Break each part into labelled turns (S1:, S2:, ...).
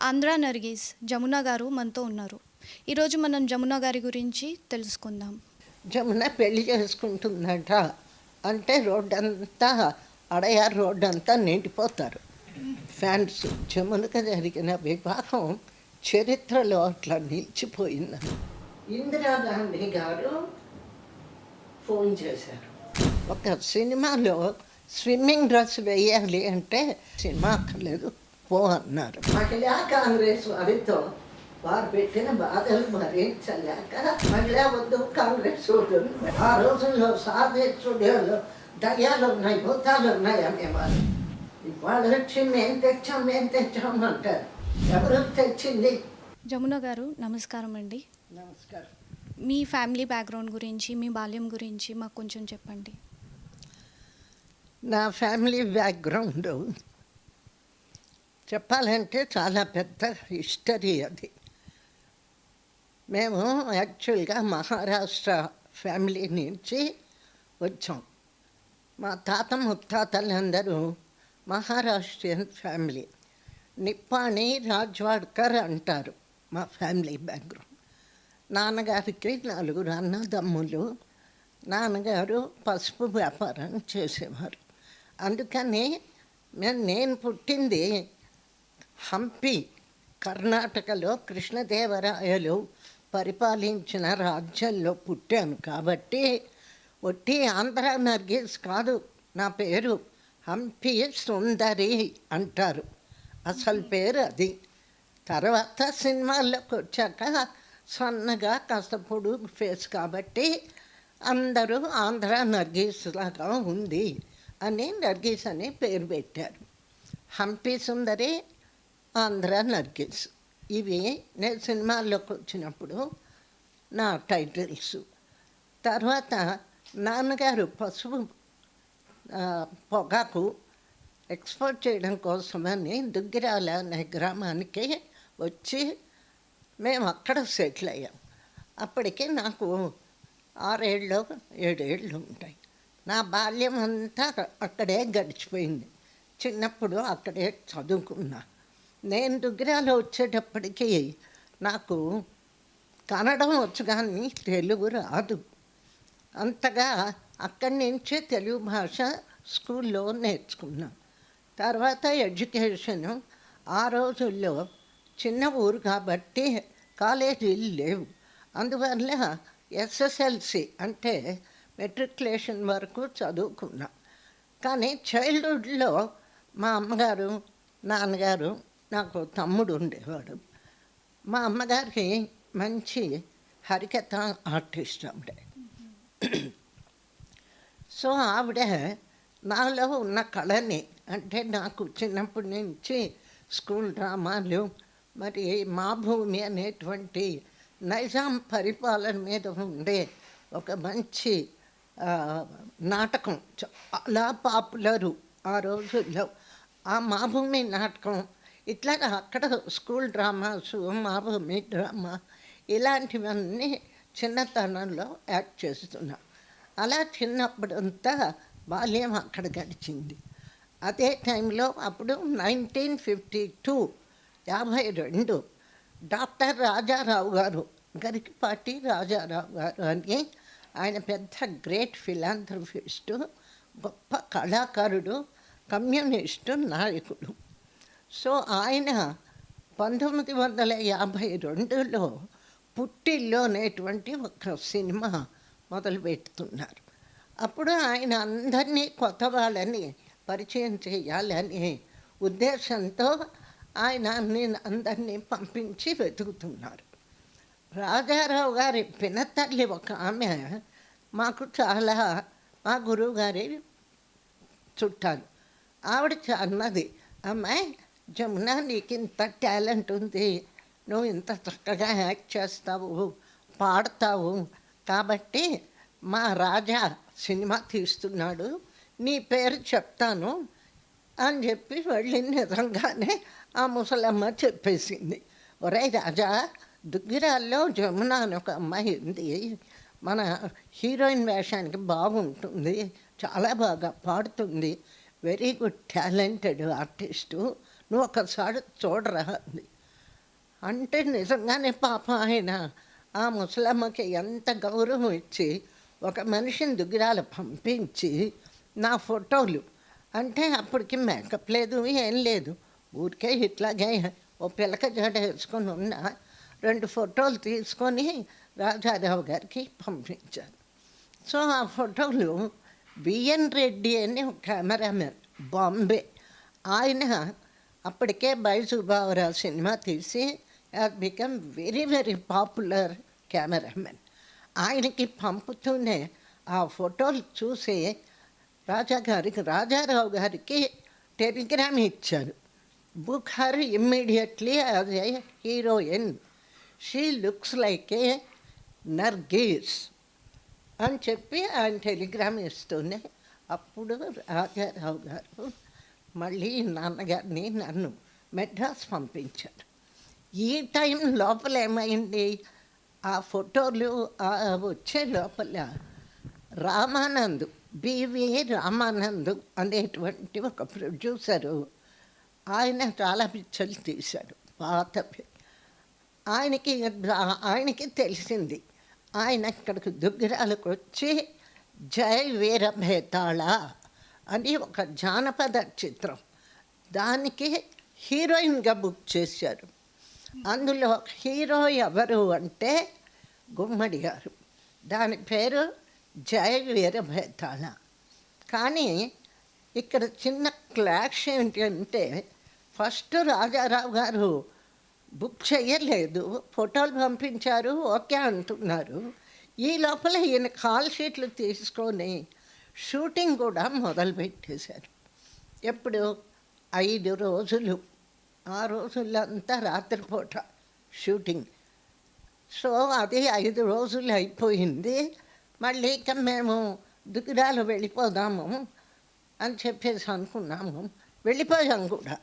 S1: ఆంధ్ర నర్గీస్ జమున గారు మనతో ఉన్నారు. ఈరోజు మనం జమున గారి గురించి తెలుసుకుందాం.
S2: జమున పెళ్లి చేసుకుంటుందంట అంటే రోడ్డంతా అడయార్ రోడ్డంతా నిండిపోతారు ఫ్యాన్స్. జమునకు జరిగిన వివాహం చరిత్రలో అట్లా నిలిచిపోయింది. ఇందిరాగాంధీ గారు ఫోన్ చేశారు. ఒక సినిమాలో స్విమ్మింగ్ డ్రెస్ వేయాలి అంటే సినిమా అక్కర్లేదు పో అన్నారు. మహిళా కాంగ్రెస్ వారితో వారు పెట్టిన బాధలు భరించలేక మహిళా వద్దు కాంగ్రెస్ వద్దు. ఆ రోజుల్లో సాదే స్టూడియోలో దయ్యాలు ఉన్నాయి, భూతాలు ఉన్నాయి అనేవారు. వాళ్ళు వచ్చి మేము తెచ్చామంటారు. ఎవరు తెచ్చింది?
S1: జమున గారు నమస్కారం అండి.
S2: నమస్కారం.
S1: మీ ఫ్యామిలీ బ్యాక్గ్రౌండ్ గురించి, మీ బాల్యం గురించి మాకు కొంచెం చెప్పండి.
S2: నా ఫ్యామిలీ బ్యాక్గ్రౌండ్ చెప్పాలంటే చాలా పెద్ద హిస్టరీ అది. మేము యాక్చువల్గా మహారాష్ట్ర ఫ్యామిలీ నుంచి వచ్చాం. మా తాత ముత్తాతలందరూ మహారాష్ట్రియన్ ఫ్యామిలీ. నిప్పాణి రాజ్వాడ్కర్ అంటారు మా ఫ్యామిలీ బ్యాక్గ్రౌండ్. నాన్నగారికి 4 అన్నదమ్ములు. నాన్నగారు పసుపు వ్యాపారం చేసేవారు. అందుకని నేను పుట్టింది హంపి, కర్ణాటకలో కృష్ణదేవరాయలు పరిపాలించిన రాజ్యంలో పుట్టాను. కాబట్టి ఒట్టి ఆంధ్ర నర్గీస్ కాదు నా పేరు. హంపి సుందరి అంటారు, అసలు పేరు అది. తర్వాత సినిమాల్లోకి వచ్చాక సన్నగా కాస్త పొడుగు ఫేస్ కాబట్టి అందరూ ఆంధ్ర నర్గీస్ లాగా ఉంది అని నర్గీస్ అని పేరు పెట్టారు. హంపి సుందరి, ఆంధ్ర నర్గీస్, ఇవి నేను సినిమాల్లోకి వచ్చినప్పుడు నా టైటిల్స్. తర్వాత నాన్నగారు పసుపు పొగాకు ఎక్స్పోర్ట్ చేయడం కోసమని దుగ్గిరాల అనే గ్రామానికి వచ్చి మేము అక్కడ సెటిల్ అయ్యాం. అప్పటికి నాకు 6 7 ఏళ్ళు ఉంటాయి. నా బాల్యం అంతా అక్కడే గడిచిపోయింది. చిన్నప్పుడు అక్కడే చదువుకున్నా. నేను దుగ్గిరాలో వచ్చేటప్పటికి నాకు కన్నడం వచ్చు కానీ తెలుగు రాదు. అంతగా అక్కడి నుంచే తెలుగు భాష స్కూల్లో నేర్చుకున్నాను. తర్వాత ఎడ్యుకేషను ఆ రోజుల్లో చిన్న ఊరు కాబట్టి కాలేజీలు లేవు. అందువల్ల ఎస్ఎస్ఎల్సి అంటే మెట్రికులేషన్ వరకు చదువుకున్నా. కానీ చైల్డ్హుడ్లో మా అమ్మగారు, నాన్నగారు, నాకు తమ్ముడు ఉండేవాడు. మా అమ్మగారికి మంచి హరికథ ఆర్టిస్ట్ ఆవిడ. సో ఆవిడ నాలో ఉన్న కళని, అంటే నాకు చిన్నప్పటి నుంచి స్కూల్ డ్రామాలు, మరి మా భూమి అనేటువంటి నైజాం పరిపాలన మీద ఉండే ఒక మంచి నాటకం చాలా పాపులరు ఆ రోజుల్లో. ఆ మా భూమి నాటకం, ఇట్లా అక్కడ స్కూల్ డ్రామాస్, మా భూమి డ్రామా, ఇలాంటివన్నీ చిన్నతనంలో యాక్ట్ చేస్తున్నా. అలా చిన్నప్పుడంతా బాల్యం అక్కడ గడిచింది. అదే టైంలో అప్పుడు 1952 52 డాక్టర్ రాజారావు గారు, గరికపాటి రాజారావు గారు అని, ఆయన పెద్ద గ్రేట్ ఫిలాంథ్రఫిస్టు, గొప్ప కళాకారుడు, కమ్యూనిస్టు నాయకుడు. సో ఆయన 1952లో పుట్టిల్లు అనేటువంటి ఒక సినిమా మొదలుపెడుతున్నారు. అప్పుడు ఆయన అందరినీ, కొత్త వాళ్ళని పరిచయం చేయాలని ఉద్దేశంతో ఆయన అందరినీ పంపించి వెతుకుతున్నారు. రాజారావు గారి పినతల్లి ఒక ఆమె మాకు చాలా, మా గురువు గారి చుట్టాలు. ఆవిడ అన్నది, అమ్మాయి జమున, నీకు ఇంత టాలెంట్ ఉంది, నువ్వు ఇంత చక్కగా యాక్ట్ చేస్తావు, పాడతావు, కాబట్టి మా రాజా సినిమా తీస్తున్నాడు, నీ పేరు చెప్తాను అని చెప్పి వెళ్ళి నిజంగానే ఆ ముసలమ్మ చెప్పేసింది. ఒరే రాజా, దుగ్గిరాల్లో జమున అని ఒక అమ్మాయి ఉంది, మన హీరోయిన్ వేషానికి బాగుంటుంది, చాలా బాగా పాడుతుంది, వెరీ గుడ్ టాలెంటెడ్ ఆర్టిస్టు, నువ్వు ఒకసారి చూడరా అంది. అంటే నిజంగానే పాపం ఆయన ఆ ముసలమ్మకి ఎంత గౌరవం ఇచ్చి ఒక మనిషిని దుగ్గిరాలు పంపించి నా ఫోటోలు అంటే అప్పటికి మేకప్ లేదు ఏం లేదు, ఊరికే ఇట్లాగే ఓ పిలక జడ వేసుకొని ఉన్న 2 ఫోటోలు తీసుకొని రాజారావు గారికి పంపించాను. సో ఆ ఫోటోలు బిఎన్ రెడ్డి అని ఒక కెమెరామెన్ బాంబే, ఆయన అప్పటికే బైజుబావరావు సినిమా తీసి has become very very popular cameraman. ఆయనకి పంపుతూనే ఆ ఫోటోలు చూసి రాజారావు గారికి టెలిగ్రామ్ ఇచ్చారు. Book her immediately as a heroine, she looks like ఏ నర్గీస్ అని చెప్పి ఆయన టెలిగ్రామ్ ఇస్తూనే అప్పుడు రాజారావు గారు మళ్ళీ నాన్నగారిని నన్ను మెడ్రాస్ పంపించారు. ఈ టైం లోపల ఏమైంది, ఆ ఫోటోలు వచ్చే లోపల రామానంద్, బివి రామానంద్ అనేటువంటి ఒక ప్రొడ్యూసరు, ఆయన చాలా పిక్చర్లు తీశాడు పాతవి. ఆయనకి తెలిసింది, ఆయన ఇక్కడికి దుగ్గిరాలకు వచ్చి జై వీర భేతాళ అని ఒక జానపద చిత్రం, దానికి హీరోయిన్గా బుక్ చేశారు. అందులో హీరో ఎవరు అంటే గుమ్మడి గారు, దాని పేరు జై వీర భేతాళ. కానీ ఇక్కడ చిన్న క్లాష్ ఏంటి అంటే ఫస్ట్ రాజారావు గారు బుక్ చేయలేదు, ఫోటోలు పంపించారు, ఓకే అంటున్నారు. ఈ లోపల ఈయన కాల్ షీట్లు తీసుకొని షూటింగ్ కూడా మొదలుపెట్టేశారు. ఎప్పుడు 5 రోజులు, ఆ రోజులంతా రాత్రిపూట షూటింగ్. సో అది 5 రోజులు అయిపోయింది. మళ్ళీ ఇక మేము దుగ్గిరాలు వెళ్ళిపోదాము అని చెప్పేసి అనుకున్నాము. వెళ్ళిపోయాం కూడా.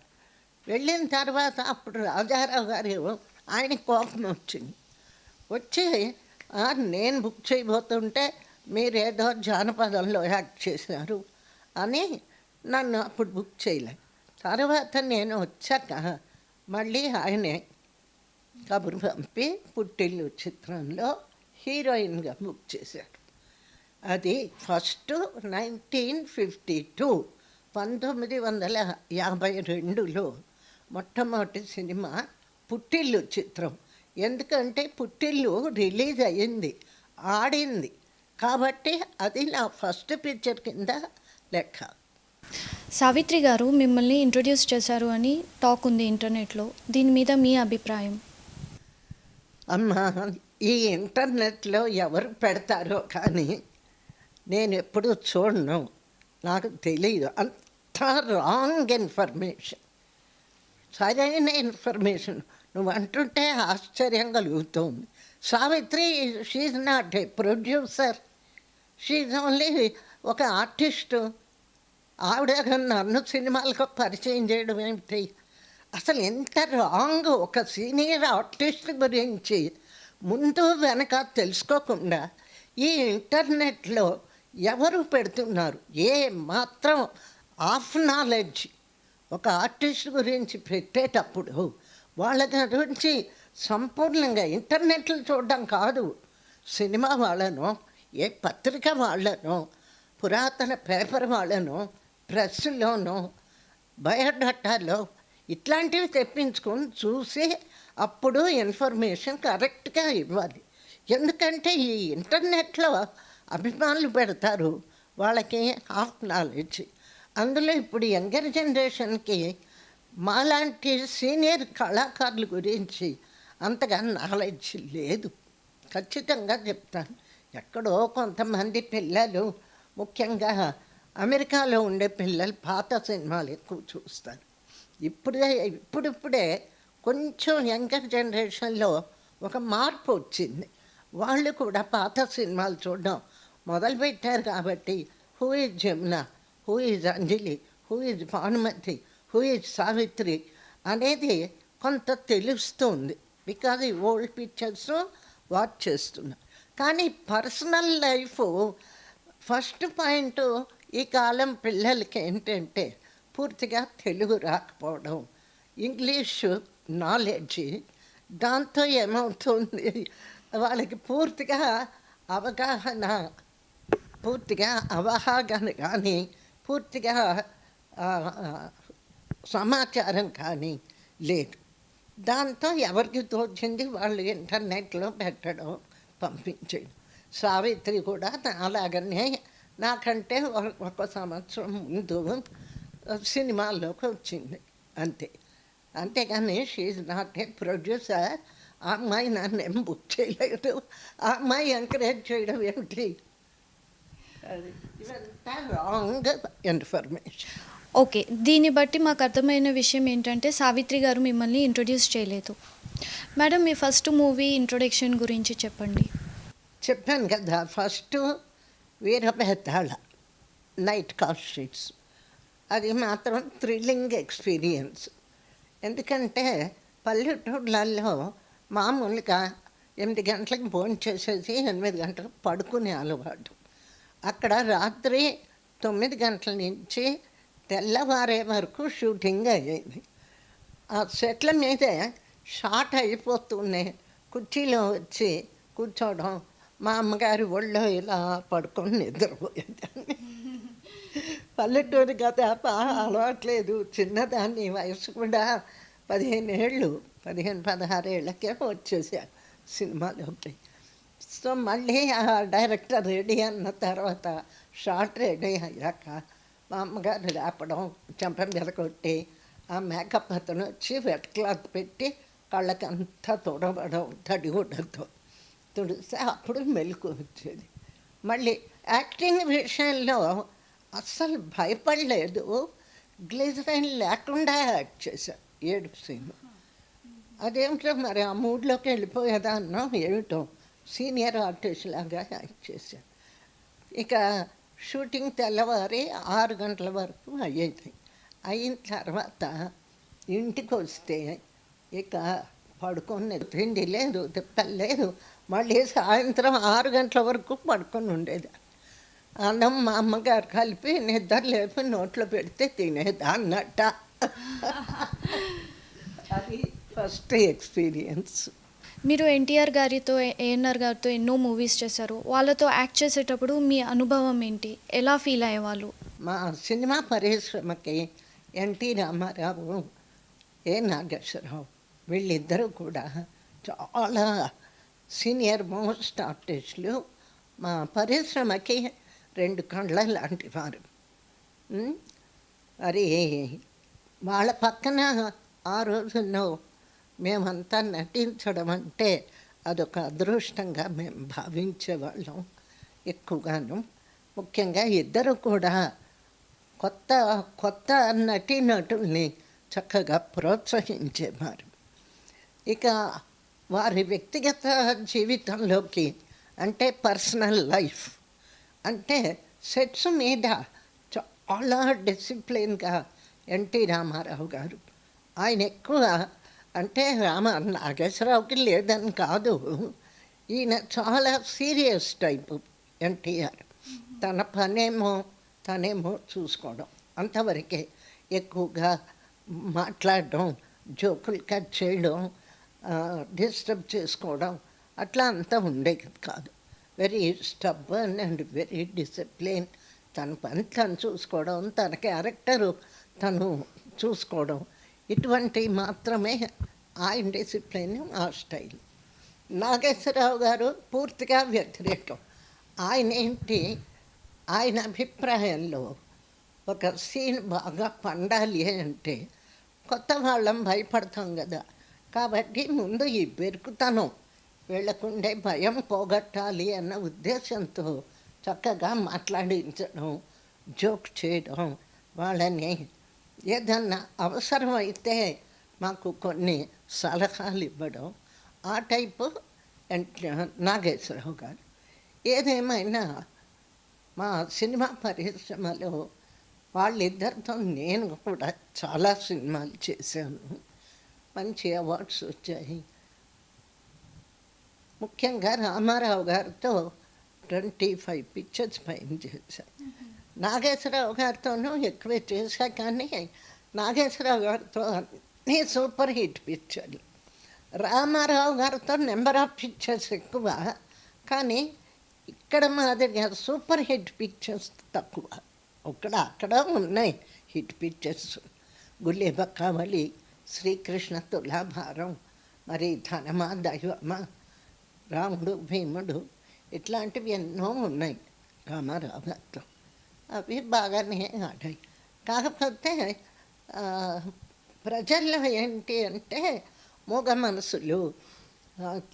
S2: వెళ్ళిన తర్వాత అప్పుడు రాజారావు గారు ఆయన కోపం వచ్చి నేను బుక్ చేయబోతుంటే మీరేదో జానపదంలో యాక్ట్ చేశారు అని నన్ను అప్పుడు బుక్ చేయలే. తర్వాత నేను వచ్చాక మళ్ళీ ఆయనే కబురు పంపి పుట్టిల్లు చిత్రంలో హీరోయిన్గా బుక్ చేశారు. అది ఫస్ట్ 1952, 1952లో మొట్టమొదటి సినిమా పుట్టిల్లు చిత్రం. ఎందుకంటే పుట్టిల్లు రిలీజ్ అయ్యింది, ఆడింది, కాబట్టి అది నా ఫస్ట్ పిక్చర్ కింద లెక్క.
S1: సావిత్రి గారు మిమ్మల్ని ఇంట్రొడ్యూస్ చేశారు అని టాక్ ఉంది ఇంటర్నెట్లో, దీని మీద మీ అభిప్రాయం?
S2: అమ్మా, ఈ ఇంటర్నెట్లో ఎవరు పెడతారో కానీ నేను ఎప్పుడూ చూడను, నాకు తెలియదు. అంతా రాంగ్ ఇన్ఫర్మేషన్. సరైన ఇన్ఫర్మేషన్ నువ్వు అంటుంటే ఆశ్చర్యం కలుగుతుంది. Savitri she's not a producer, she's only ఒక ఆర్టిస్టు. ఆవిడ నన్ను సినిమాలకు పరిచయం చేయడం ఏమిటి? అసలు ఎంత రాంగ్! ఒక సీనియర్ ఆర్టిస్ట్ గురించి ముందు వెనక తెలుసుకోకుండా ఈ ఇంటర్నెట్లో ఎవరు పెడుతున్నారు? ఏ మాత్రం ఆఫ్ నాలెడ్జ్ ఒక ఆర్టిస్ట్ గురించి పెట్టేటప్పుడు వాళ్ళ గురించి సంపూర్ణంగా ఇంటర్నెట్లో చూడడం కాదు, సినిమా వాళ్ళను, ఏ పత్రిక వాళ్ళను, పురాతన పేపర్ వాళ్ళను, ప్రెస్లోనో, బయోడాటాలో ఇట్లాంటివి తెప్పించుకొని చూసి అప్పుడు ఇన్ఫర్మేషన్ కరెక్ట్గా ఇవ్వాలి. ఎందుకంటే ఈ ఇంటర్నెట్లో అభిమానులు పెడతారు, వాళ్ళకి హాఫ్ నాలెడ్జ్. అందులో ఇప్పుడు యంగర్ జనరేషన్కి మాలాంటి సీనియర్ కళాకారుల గురించి అంతగా నాలెడ్జ్ లేదు, ఖచ్చితంగా చెప్తాను. ఎక్కడో కొంతమంది పిల్లలు, ముఖ్యంగా అమెరికాలో ఉండే పిల్లలు పాత సినిమాలు ఎక్కువ చూస్తారు. ఇప్పుడిప్పుడే కొంచెం యంగర్ జనరేషన్లో ఒక మార్పు వచ్చింది. వాళ్ళు కూడా పాత సినిమాలు చూడడం మొదలుపెట్టారు. కాబట్టి who is Jamuna, who is Anjali, who is Bhanumathi, who is Savitri అనేది కొంత తెలుస్తుంది. బికాజ్ ఈ ఓల్డ్ పిక్చర్స్ వాచ్ చేస్తున్నా. కానీ పర్సనల్ లైఫ్ ఫస్ట్ పాయింట్, ఈ కాలం పిల్లలకి ఏంటంటే పూర్తిగా తెలుగు రాకపోవడం, ఇంగ్లీషు నాలెడ్జ్ దాంతో ఏమవుతుంది, వాళ్ళకి పూర్తిగా అవగాహన కానీ, పూర్తిగా ఆ, ఆ, సమాచారం కానీ లేదు. దాంతో ఎవరికి తోచింది వాళ్ళు ఇంటర్నెట్లో పెట్టడం, పంపించేయడం. సావిత్రి కూడా అలాగనే నాకంటే ఒక సంవత్సరం ముందు సినిమాల్లోకి వచ్చింది అంతే. అంతేగాని షీఈ్ నాట్ ఏ ప్రొడ్యూసర్. ఆ అమ్మాయి నన్ను ఏం బుక్ చేయలేదు. ఆ అమ్మాయి ఎంకరేజ్ చేయడం ఏమిటి? అది ఇదంతా రాంగ్ ఇన్ఫర్మేషన్.
S1: ఓకే. దీన్ని బట్టి మాకు అర్థమైన విషయం ఏంటంటే సావిత్రి గారు మిమ్మల్ని ఇంట్రొడ్యూస్ చేయలేదు. మేడం, మీ ఫస్ట్ మూవీ ఇంట్రొడక్షన్ గురించి చెప్పండి.
S2: చెప్పాను కదా, ఫస్ట్ వీరభేతాళ, నైట్ కాల్ షీట్స్. అది మాత్రం థ్రిల్లింగ్ ఎక్స్పీరియన్స్. ఎందుకంటే పల్లెటూళ్ళల్లో మామూలుగా 8 గంటలకు భోజనం చేసేసి 8 గంటలకు పడుకునే అలవాటు. అక్కడ రాత్రి 9 గంటల నుంచి తెల్లవారే వరకు షూటింగ్ అయ్యేది. ఆ సెట్ల మీదే షార్ట్ అయిపోతూనే కుర్చీలో వచ్చి కూర్చోవడం, మా అమ్మగారి ఒళ్ళో ఇలా పడుకొని నిద్రపోయేదాన్ని. పల్లెటూరు కదా, బాగా అలవాట్లేదు. చిన్నదాన్ని, వయసు కూడా 15 ఏళ్ళు, 16 ఏళ్ళకే వచ్చేసాను సినిమాలోకి. సో మళ్ళీ ఆ డైరెక్టర్ రెడీ అన్న తర్వాత, షార్ట్ రెడీ అయ్యాక మా అమ్మగారు లేపడం, చెంప మీద కొట్టి, ఆ మేకప్ అతను వచ్చి వెట్ క్లాత్ పెట్టి కళ్ళకంతా తుడవడం తడిగుడ్డతో తుడిస్తే అప్పుడు మెలకు వచ్చేది. మళ్ళీ యాక్టింగ్ విషయంలో అస్సలు భయపడలేదు. గ్లిజరైన్ లేకుండా యాక్ట్ చేశాను 7 సీన్లు. అదేమిటో మరి ఆ మూడ్లోకి వెళ్ళిపోయేదాన్నో ఏమిటో, సీనియర్ ఆర్టిస్ట్ లాగా యాక్ట్ చేశాను. ఇక షూటింగ్ తెల్లవారి 6 గంటల వరకు అయ్యేది. అయిన తర్వాత ఇంటికి వస్తే ఇక పడుకొని తిండి లేదు, తిప్పలేదు. మళ్ళీ సాయంత్రం 6 గంటల వరకు పడుకొని ఉండేది. అన్నం మా అమ్మగారు కలిపి నిద్ర లేపి నోట్లో పెడితే తినేదాన్నట్ట. అది ఫస్ట్ ఎక్స్పీరియన్స్.
S1: మీరు ఎన్టీఆర్ గారితో, ఏఎన్ఆర్ గారితో ఎన్నో మూవీస్ చేశారు. వాళ్ళతో యాక్ట్ చేసేటప్పుడు మీ అనుభవం ఏంటి? ఎలా ఫీల్ అయ్యేవాళ్ళు?
S2: మా సినిమా పరిశ్రమకి ఎన్టీ రామారావు, ఏ నాగేశ్వరరావు వీళ్ళిద్దరూ కూడా చాలా సీనియర్ మోస్ట్ ఆర్టిస్టులు. మా పరిశ్రమకి 2 కళ్ళ లాంటి వారు. మరి వాళ్ళ పక్కన ఆ రోజుల్లో మేమంతా నటించడం అంటే అదొక అదృష్టంగా మేము భావించేవాళ్ళం ఎక్కువగాను. ముఖ్యంగా ఇద్దరు కూడా కొత్త కొత్త నటీనటుల్ని చక్కగా ప్రోత్సహించేవారు. ఇక వారి వ్యక్తిగత జీవితంలోకి, అంటే పర్సనల్ లైఫ్, అంటే సెట్స్ మీద చాలా డిసిప్లిన్గా ఎన్టీ రామారావు గారు. ఆయన ఎక్కువ, అంటే నాగేశ్వరరావుకి లేదని కాదు, ఈయన చాలా సీరియస్ టైపు ఎన్టీఆర్. తన తనేమో చూసుకోవడం, అంతవరకే. ఎక్కువగా మాట్లాడడం, జోకులు కట్ చేయడం, డిస్టర్బ్ చేసుకోవడం అట్లా అంతా ఉండేది కాదు. Very stubborn and very discipline. తన పని తను చూసుకోవడం, తన క్యారెక్టరు తను చూసుకోవడం, ఇటువంటివి మాత్రమే ఆయన డిసిప్లిన్, ఆ స్టైల్. నాగేశ్వరరావు గారు పూర్తిగా వ్యతిరేకం. ఆయన అభిప్రాయంలో ఒక సీన్ బాగా పండాలి అంటే కొత్త వాళ్ళం భయపడతాం కదా, కాబట్టి ముందు ఈ బెరుకుతనం, వీళ్ళకుండే భయం పోగొట్టాలి అన్న ఉద్దేశంతో చక్కగా మాట్లాడించడం, జోక్ చేయడం, వాళ్ళని ఏదన్నా అవసరమైతే మాకు కొన్ని సలహాలు ఇవ్వడం, ఆ టైపు నాగేశ్వరరావు గారు. ఏదేమైనా మా సినిమా పరిశ్రమలో వాళ్ళిద్దరితో నేను కూడా చాలా సినిమాలు చేశాను. మంచి అవార్డ్స్ వచ్చాయి. ముఖ్యంగా రామారావు గారితో 25 పిక్చర్స్ పైన చేశాను. నాగేశ్వరరావు గారితోనూ ఎక్కువే చేశా, కానీ నాగేశ్వరరావు గారితో అన్నీ సూపర్ హిట్ పిక్చర్లు. రామారావు గారితో నెంబర్ ఆఫ్ పిక్చర్స్ ఎక్కువ, కానీ ఇక్కడ మాదిరిగా సూపర్ హిట్ పిక్చర్స్ తక్కువ. అక్కడ ఉన్నాయి హిట్ పిక్చర్స్. గులేబకావళి, శ్రీకృష్ణ తులాభారం, మరి ధనమా దైవమా, రాముడు భీముడు, ఇట్లాంటివి ఎన్నో ఉన్నాయి రామారావు గారితో. అవి బాగానే ఆడాయి. కాకపోతే ప్రజల్లో ఏంటి అంటే మూగ మనసులు,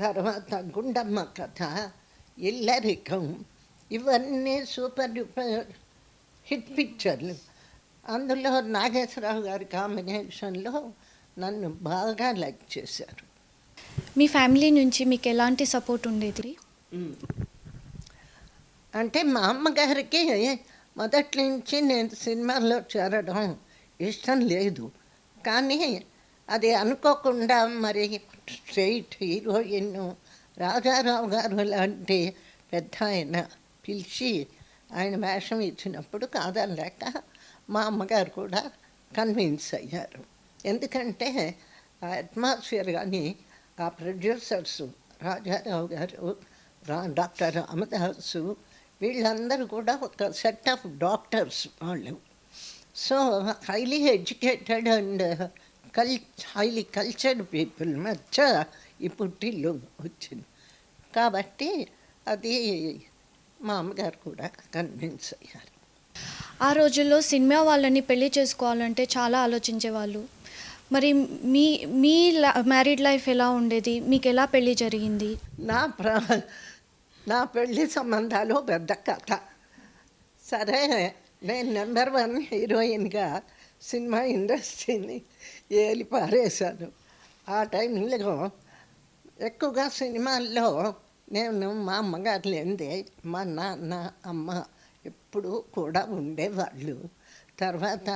S2: తర్వాత గుండమ్మ కథ, ఇల్లరికం, ఇవన్నీ సూపర్ డూపర్ హిట్ పిక్చర్లు. అందులో నాగేశ్వరరావు గారి కాంబినేషన్లో నన్ను బాగా లైక్ చేశారు.
S1: మీ ఫ్యామిలీ నుంచి మీకు ఎలాంటి సపోర్ట్ ఉండేది?
S2: అంటే మా అమ్మగారికి మొదటి నుంచి నేను సినిమాల్లో చేరడం ఇష్టం లేదు, కానీ అది అనుకోకుండా మరి స్ట్రైట్ హీరోయిన్ రాజారావు గారు లాంటి పెద్ద ఆయన పిలిచి ఆయన వేషం ఇచ్చినప్పుడు కాదనలేక మా అమ్మగారు కూడా కన్విన్స్ అయ్యారు. ఎందుకంటే ఆ అట్మాస్ఫియర్ కానీ ఆ ప్రొడ్యూసర్సు రాజారావు గారు, డాక్టర్ రామదాసు, వీళ్ళందరూ కూడా ఒక సెట్ ఆఫ్ డాక్టర్స్ వాళ్ళు. So highly educated and highly cultured people మధ్య ఈ పుట్టిల్లు వచ్చింది. కాబట్టి అది మా అమ్మగారు కూడా కన్విన్స్ అయ్యారు.
S1: ఆ రోజుల్లో సినిమా వాళ్ళని పెళ్లి చేసుకోవాలంటే చాలా ఆలోచించేవాళ్ళు. మరి మీ మీ మ్యారీడ్ లైఫ్ ఎలా ఉండేది? మీకు ఎలా పెళ్లి జరిగింది?
S2: నా పెళ్లి సంబంధాలు పెద్ద కథ. సరే, నేను నెంబర్ 1 హీరోయిన్గా సినిమా ఇండస్ట్రీని ఏలి పారేశాను. ఆ టైంలో ఎక్కువగా సినిమాల్లో నేను మా అమ్మగారు లేనిదే మా నాన్న అమ్మ ఎప్పుడూ కూడా ఉండేవాళ్ళు. తర్వాత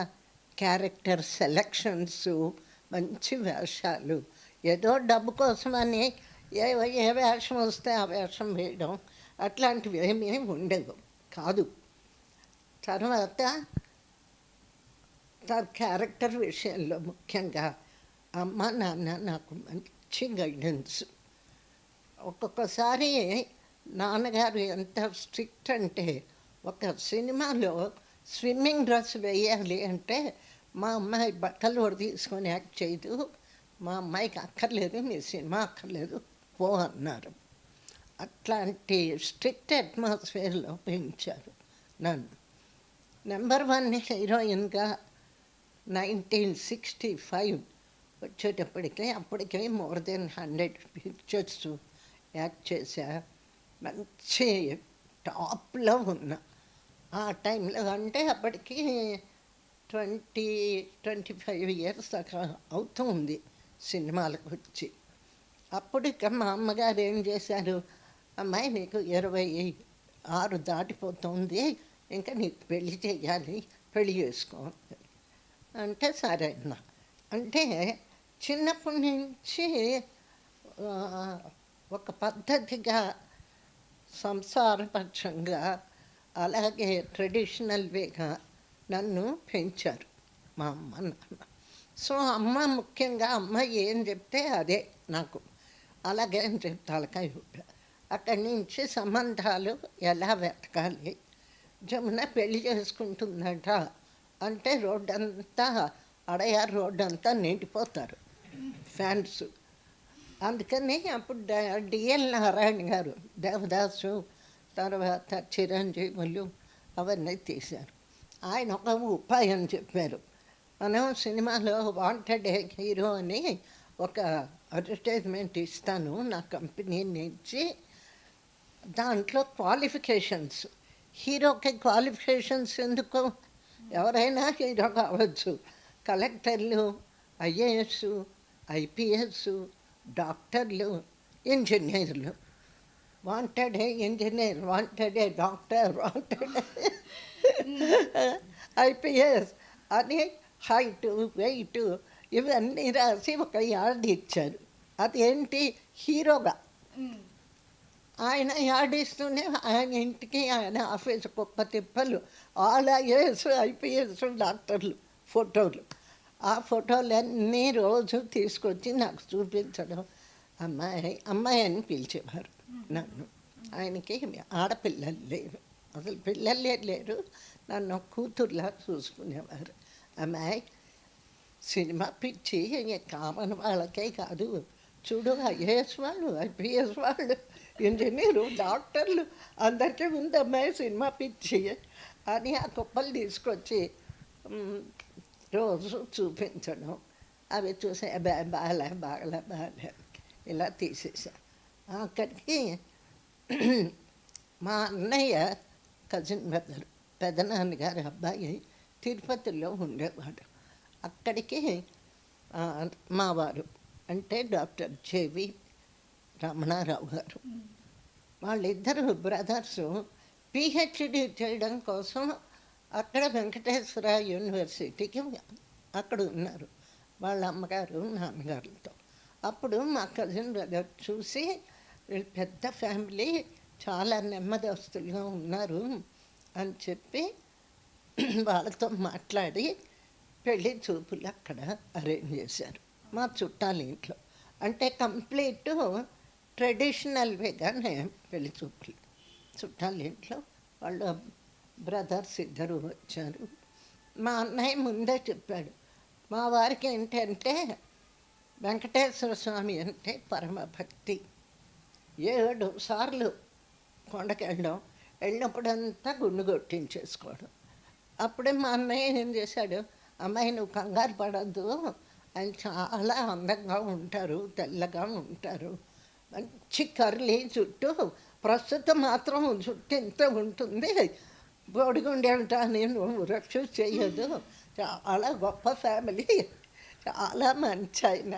S2: క్యారెక్టర్ సెలక్షన్స్, మంచి వేషాలు, ఏదో డబ్బు కోసమని ఏ వేషం వస్తే ఆ వేషం వేయడం అట్లాంటివి ఏమీ ఉండేవి కాదు. తర్వాత క్యారెక్టర్ విషయంలో ముఖ్యంగా అమ్మ నాన్న నాకు మంచి గైడెన్స్. ఒక్కొక్కసారి నాన్నగారు ఎంత స్ట్రిక్ట్ అంటే, ఒక సినిమాలో స్విమ్మింగ్ డ్రెస్ వేయాలి అంటే మా అమ్మాయి బట్టలు కూడా తీసుకొని యాక్ట్ చేయదు, మా అమ్మాయికి అక్కర్లేదు, మీ సినిమా అక్కర్లేదు, పో అన్నారు. అట్లాంటి స్ట్రిక్ట్ అట్మాస్ఫియర్లో పెంచారు నన్ను. నెంబర్ 1 హీరోయిన్గా 1965 వచ్చేటప్పటికే అప్పటికే మోర్ దెన్ 100 పిక్చర్స్ యాక్ట్ చేశా. మంచి టాప్లో ఉన్నా ఆ టైంలో. అంటే అప్పటికి 20-25 ఇయర్స్ దాకా అవుతుంది సినిమాలకు వచ్చి. అప్పుడు ఇక మా అమ్మగారు ఏం చేశారు, అమ్మాయి నీకు 26 దాటిపోతుంది, ఇంకా నీకు పెళ్లి చేయాలి, పెళ్లి చేసుకో అంటే సరే అన్నా. అంటే చిన్నప్పటి నుంచి ఒక పద్ధతిగా సంసారపక్షంగా అలాగే ట్రెడిషనల్ వేగా నన్ను పెంచారు మా అమ్మ నాన్న. సో అమ్మ ముఖ్యంగా అమ్మ ఏం చెప్తే అదే నాకు, అలాగే అని చెప్పి తలకాయ ఊప. అక్కడి నుంచి సంబంధాలు ఎలా వెతకాలి, జమున పెళ్లి చేసుకుంటుందట అంటే రోడ్డంతా అడయారు రోడ్డంతా నిండిపోతారు ఫ్యాన్స్. అందుకని అప్పుడు డిఎల్ నారాయణ గారు, దేవదాసు, తర్వాత చిరంజీవులు అవన్నీ తీశారు. ఆయన ఒక ఉపాయం చెప్పారు. మనం సినిమాలో వాంటెడ్ హీరో అని ఒక అడ్వర్టైజ్మెంట్ ఇస్తాను నా కంపెనీ నుంచి, దాంట్లో క్వాలిఫికేషన్స్, హీరోకి క్వాలిఫికేషన్స్ ఎందుకు, ఎవరైనా హీరో కావచ్చు, కలెక్టర్లు, ఐఏఎస్, ఐపీఎస్, డాక్టర్లు, ఇంజనీర్లు. Wanted engineer, wanted doctor, wanted IPS అని హైటు వెయిట్ ఇవన్నీ రాసి ఒక యాడ్ ఇచ్చారు. అదేంటి, హీరోగా ఆయన యాడ్ ఇస్తూనే ఆయన ఇంటికి ఆయన ఆఫీసు గొప్ప తిప్పలు, ఆల్ ఐఏఎస్ ఐపీఎస్ డాక్టర్లు ఫోటోలు. ఆ ఫోటోలన్నీ రోజు తీసుకొచ్చి నాకు చూపించడం. అమ్మాయి అమ్మాయి అని పిలిచేవారు నన్ను. ఆయనకి ఆడపిల్లలు లేరు, అసలు పిల్లలే లేరు. నన్ను ఒక కూతుర్లా చూసుకునేవారు. అమ్మాయి సినిమా పిచ్చి కామన్ వాళ్ళకే కాదు, చూడు ఐఏఎస్ వాళ్ళు, ఐపీఎస్ వాళ్ళు, ఇంజనీరు, డాక్టర్లు అందరికీ ఉంది అమ్మాయి సినిమా పిచ్చి అని ఆ కుప్పలు తీసుకొచ్చి మ్, రోజు చూపించడం. అవి చూసి బాగాలే బాగలే బాగాలే ఇలా తీసేసా. అక్కడికి మా అన్నయ్య కజిన్ బ్రదర్ పెదనాన్నగారి అబ్బాయి తిరుపతిలో ఉండేవాడు. అక్కడికి ఆ, మా వారు అంటే డాక్టర్ జేవి రమణారావు గారు, వాళ్ళిద్దరు బ్రదర్స్ పిహెచ్డి చేయడం కోసం అక్కడ వెంకటేశ్వర యూనివర్సిటీకి అక్కడ ఉన్నారు వాళ్ళ అమ్మగారు నాన్నగారులతో. అప్పుడు మా కజిన్ బ్రదర్ చూసి వీళ్ళు పెద్ద ఫ్యామిలీ, చాలా నెమ్మదస్తులుగా ఉన్నారు అని చెప్పి వాళ్ళతో మాట్లాడి పెళ్లి చూపులు అక్కడ అరేంజ్ చేశారు మా చుట్టాల ఇంట్లో. అంటే కంప్లీట్ ట్రెడిషనల్ వేగానే పెళ్లి చూపులు. చుట్టాల ఇంట్లో వాళ్ళ బ్రదర్స్ ఇద్దరు వచ్చారు. మా అన్నయ్య ముందే చెప్పాడు, మా వారికి ఏంటంటే వెంకటేశ్వర స్వామి అంటే పరమ భక్తి. 7 సార్లు కొండకి వెళ్ళినప్పుడంతా గుండు కొట్టించేసుకోవడం. అప్పుడే మా అన్నయ్య ఏం చేశాడు, అమ్మాయి నువ్వు కంగారు పడద్దు, ఆయన చాలా అందంగా ఉంటారు, తెల్లగా ఉంటారు, మంచి కర్లీ జుట్టు, ప్రస్తుతం మాత్రం జుట్టు ఇంత ఉంటుంది, బోడిగుండేట నేను రక్ష చేయదు, చాలా గొప్ప ఫ్యామిలీ, చాలా మంచి ఆయన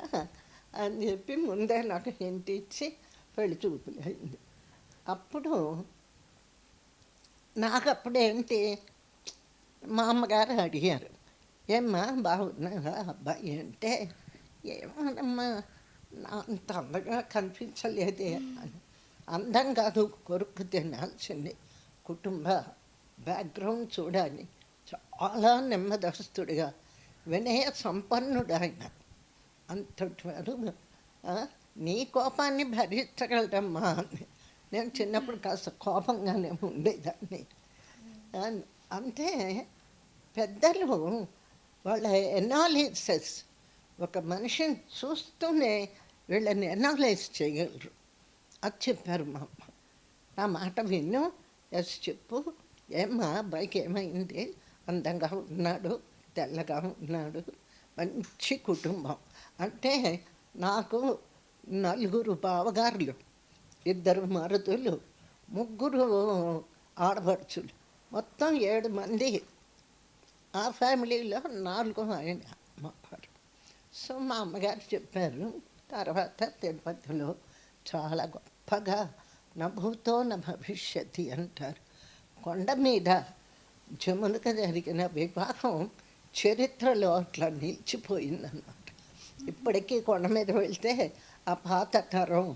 S2: అని చెప్పి ముందే నాకు హింట్ ఇచ్చి పెళ్లి చూపులు అయింది. అప్పుడు నాకు అప్పుడేంటి, మా అమ్మగారు అడిగారు, ఏమ్మా బాగున్నారా అబ్బాయి అంటే, ఏమోనమ్మా నా అంత అందంగా కనిపించలేదే అని. అందం కాదు కొరుకు తినాల్సింది, కుటుంబ బ్యాక్గ్రౌండ్ చూడాలి, చాలా నెమ్మదస్తుడిగా వినయ సంపన్నుడు ఆయన. అంతటి వారు నీ కోపాన్ని భరించగలరమ్మా అని. నేను చిన్నప్పుడు కాస్త కోపంగానే ఉండేదాన్ని. అంటే పెద్దలు వాళ్ళ ఎనాలిసిస్, ఒక మనిషిని చూస్తూనే వీళ్ళని ఎనాలైజ్ చేయగలరు. అది చెప్పారు మా అమ్మ. నా మాట విను, ఎస్ చెప్పు, ఏమ్మా అబ్బాయికి ఏమైంది, అందంగా ఉన్నాడు, తెల్లగా ఉన్నాడు, మంచి కుటుంబం. అంటే నాకు 4 బావగారులు, 2 మరుదులు, 3 ఆడపడుచులు, మొత్తం 7 మంది. ఆ ఫ్యామిలీలో 4 ఆయన అమ్మగారు. సో మా అమ్మగారు చెప్పారు. తర్వాత తిరుపతిలో చాలా గొప్పగా నభూతో న భవిష్యతి అంటారు, కొండ మీద జమునకు జరిగిన వివాహం చరిత్రలో అట్లా నిలిచిపోయిందన్నమాట. ఇప్పటికీ కొండ మీద వెళ్తే ఆ పాత తరం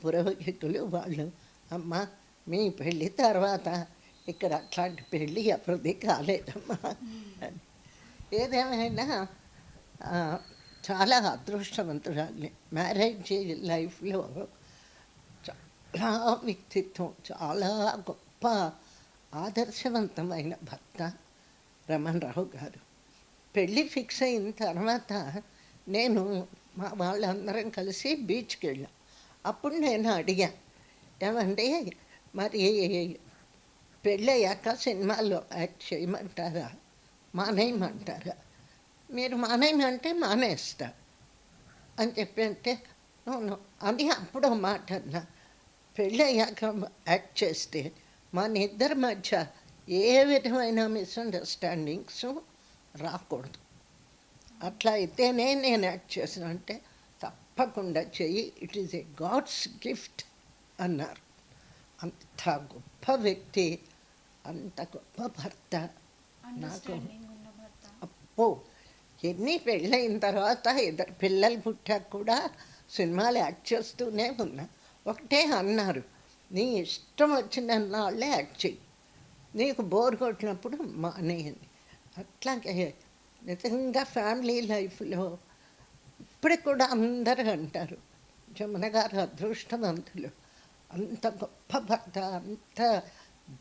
S2: పురోహితులు వాళ్ళు, అమ్మ మీ పెళ్ళి తర్వాత ఇక్కడ అట్లాంటి పెళ్ళి ఎవరిది కాలేదమ్మా అని. ఏదేమైనా చాలా అదృష్టవంతురాలి. మ్యారేజ్ లైఫ్లో చాలా వ్యక్తిత్వం, చాలా గొప్ప ఆదర్శవంతమైన భర్త రమణరావు గారు. పెళ్ళి ఫిక్స్ అయిన తర్వాత నేను మా వాళ్ళందరం కలిసి బీచ్కి వెళ్ళాం. అప్పుడు నేను అడిగా, ఏమండి మరి పెళ్ళయ్యాక సినిమాల్లో యాక్ట్ చేయమంటారా, మానేయమంటారా? మీరు మానేయమంటే మానేస్తా అని చెప్పి అంటే అని అప్పుడు మాట అన్నా, పెళ్ళయ్యాక యాక్ట్ చేస్తే మన ఇద్దరి మధ్య ఏ విధమైన మిస్అండర్స్టాండింగ్స్ రాకూడదు. అట్లా అయితేనే నేను యాక్ట్ చేసిన అంటే తప్పకుండా చెయ్యి, it is a god's gift అన్నారు. అంత గొప్ప వ్యక్తి, అంత గొప్ప భర్త నాకు. అప్పో ఎన్ని పెళ్ళైన తర్వాత 2 పిల్లలు పుట్టాక కూడా సినిమాలు యాక్ట్ చేస్తూనే ఉన్నా. ఒకటే అన్నారు, నీ ఇష్టం వచ్చిన వాళ్ళే యాక్ట్ చెయ్యి, నీకు బోర్ కొట్టినప్పుడు మానేయండి. అట్లాగే నిజంగా ఫ్యామిలీ లైఫ్లో ఇప్పటికి కూడా అందరూ అంటారు, జమున గారు అదృష్టవంతులు. అంత గొప్ప భర్త, అంత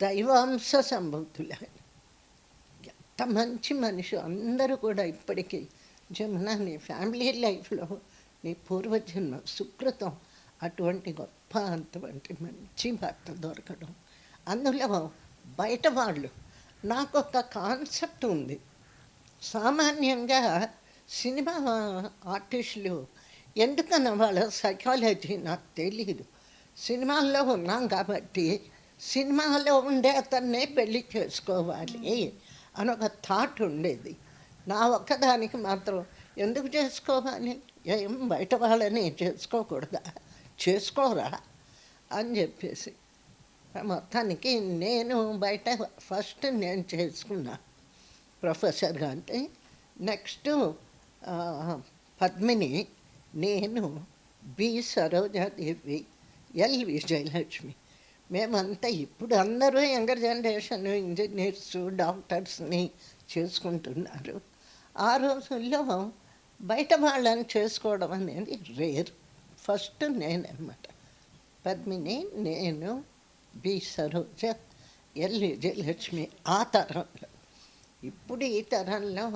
S2: దైవాంశ సంభూతులు ఆయన. ఎంత మంచి మనిషి. అందరూ కూడా ఇప్పటికీ జమున నీ ఫ్యామిలీ లైఫ్లో నీ పూర్వజన్మ సుకృతం, అటువంటి గొప్ప అటువంటి మంచి భర్త దొరకడం. అందులో బయట వాళ్ళు, నాకు ఒక కాన్సెప్ట్ ఉంది. సామాన్యంగా సినిమా ఆర్టిస్టులు ఎందుకన్నా వాళ్ళ సైకాలజీ నాకు తెలియదు. సినిమాల్లో ఉన్నాం కాబట్టి సినిమాలో ఉండే అతన్నే పెళ్ళి చేసుకోవాలి అని ఒక థాట్ ఉండేది. నా ఒక్కదానికి మాత్రం ఎందుకు చేసుకోవాలి, ఏం బయట వాళ్ళని చేసుకోకూడదా, చేసుకోరా అని చెప్పేసి మొత్తానికి నేను బయట ఫస్ట్ నేను చేసుకున్నా ప్రొఫెసర్గా. అంటే నెక్స్ట్ పద్మిని, నేను, బి సరోజాదేవి, ఎల్ విజయలక్ష్మి, మేమంతా ఇప్పుడు అందరూ యంగర్ జనరేషన్ ఇంజనీర్స్ డాక్టర్స్ని చేసుకుంటున్నారు. ఆ రోజుల్లో బయట వాళ్ళని చేసుకోవడం అనేది రేర్. ఫస్ట్ నేనన్నమాట. పద్మిని, నేను, బి సరోజ, ఎల్ విజయలక్ష్మి. ఆ తరంలో. ఇప్పుడు ఈ తరంలో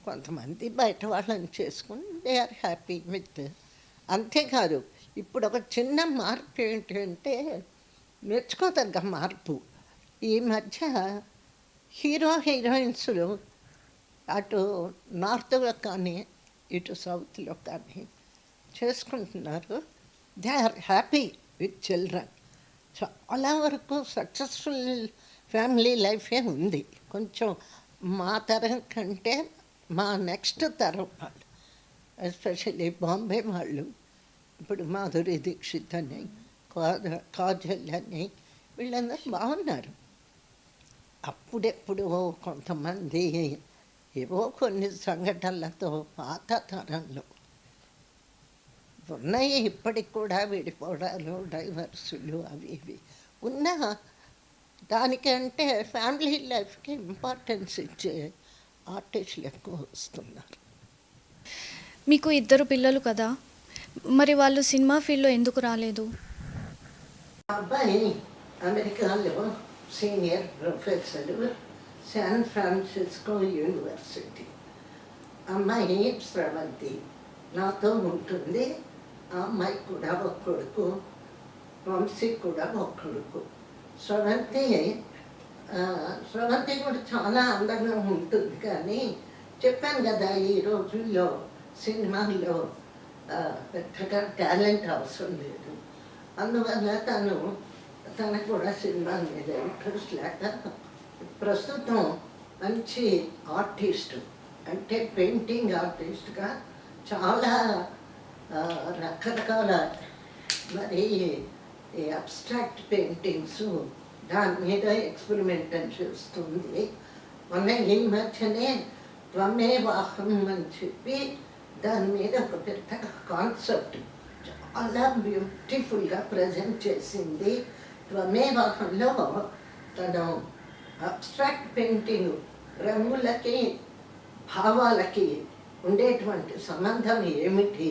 S2: కొంతమంది బయట వాళ్ళని చేసుకుని దే ఆర్ హ్యాపీ విత్. అంతేకాదు, ఇప్పుడు ఒక చిన్న మార్పు ఏంటంటే, మెచ్చుకోదగ్గ మార్పు. ఈ మధ్య హీరో హీరోయిన్స్లు అటు నార్త్లో కానీ ఇటు సౌత్లో కానీ చేసుకుంటున్నారు. They are happy with children. చాలా వరకు సక్సెస్ఫుల్ ఫ్యామిలీ లైఫే ఉంది. కొంచెం మా తరం కంటే మా నెక్స్ట్ తరం వాళ్ళు, ఎస్పెషల్లీ బాంబే వాళ్ళు, ఇప్పుడు మాధురి దీక్షిత్ అని, కాజల్ అని, వీళ్ళందరూ బాగున్నారు. అప్పుడెప్పుడు కొంతమంది ఏవో కొన్ని సంఘటనలతో పాత తరంలో ఉన్నాయి. ఇప్పటికి కూడా విడిపోవడాలు, డైవర్సులు అవి ఇవి ఉన్నా దానికంటే ఫ్యామిలీ లైఫ్కి ఇంపార్టెన్స్ ఇచ్చే ఆర్టిస్టులు ఎక్కువ వస్తున్నారు.
S1: మీకు 2 పిల్లలు కదా, మరి వాళ్ళు సినిమా ఫీల్డ్లో ఎందుకు రాలేదు?
S2: అబ్బాయి అమెరికాలో senior professor, San Francisco university. అమ్మాయి స్రవంతి నాతో ఉంటుంది. ఆ అమ్మాయి కూడా ఒక కొడుకు, వంశీ కూడా ఒక కొడుకు. స్రవంతి కూడా చాలా అందంగా ఉంటుంది. కానీ చెప్పాను కదా, ఈ రోజుల్లో సినిమాల్లో పెద్దగా టాలెంట్ అవసరం లేదు. అందువల్ల తనకు కూడా సినిమా మీద ఇంట్రెస్ట్ లేక ప్రస్తుతం మంచి ఆర్టిస్టు, అంటే పెయింటింగ్ ఆర్టిస్ట్గా చాలా రకరకాల మరి అబ్స్ట్రాక్ట్ పెయింటింగ్స్ దాని మీద ఎక్స్పెరిమెంటల్ చేస్తుంది. మొన్న ఈ మధ్యనే త్వమేవాహం అని చెప్పి దాని మీద ఒక పెద్ద కాన్సెప్ట్ చాలా బ్యూటిఫుల్గా ప్రజెంట్ చేసింది. త్వమేవాహంలో తను అబ్స్ట్రాక్ట్ పెయింటింగ్, రంగులకి భావాలకి ఉండేటువంటి సంబంధం ఏమిటి,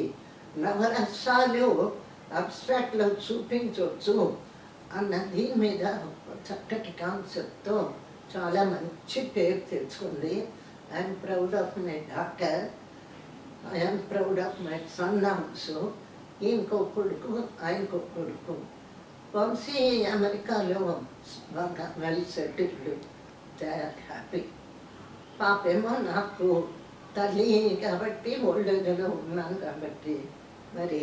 S2: నవరసాలు అబ్స్ట్రాక్ట్లో చూపించవచ్చు అన్న దీని మీద చక్కటి కాన్సెప్ట్తో చాలా మంచి పేరు తెచ్చుకుంది. I'm proud of my daughter, I'm proud of my son also. ఇంకో కొడుకు, ఆయనకో కొడుకు. వంశీ అమెరికాలో బాగా well settled, they are happy. పాపేమో నాకు తల్లి కాబట్టి ఓల్డ్ ఏజ్లో ఉన్నాను కాబట్టి మరి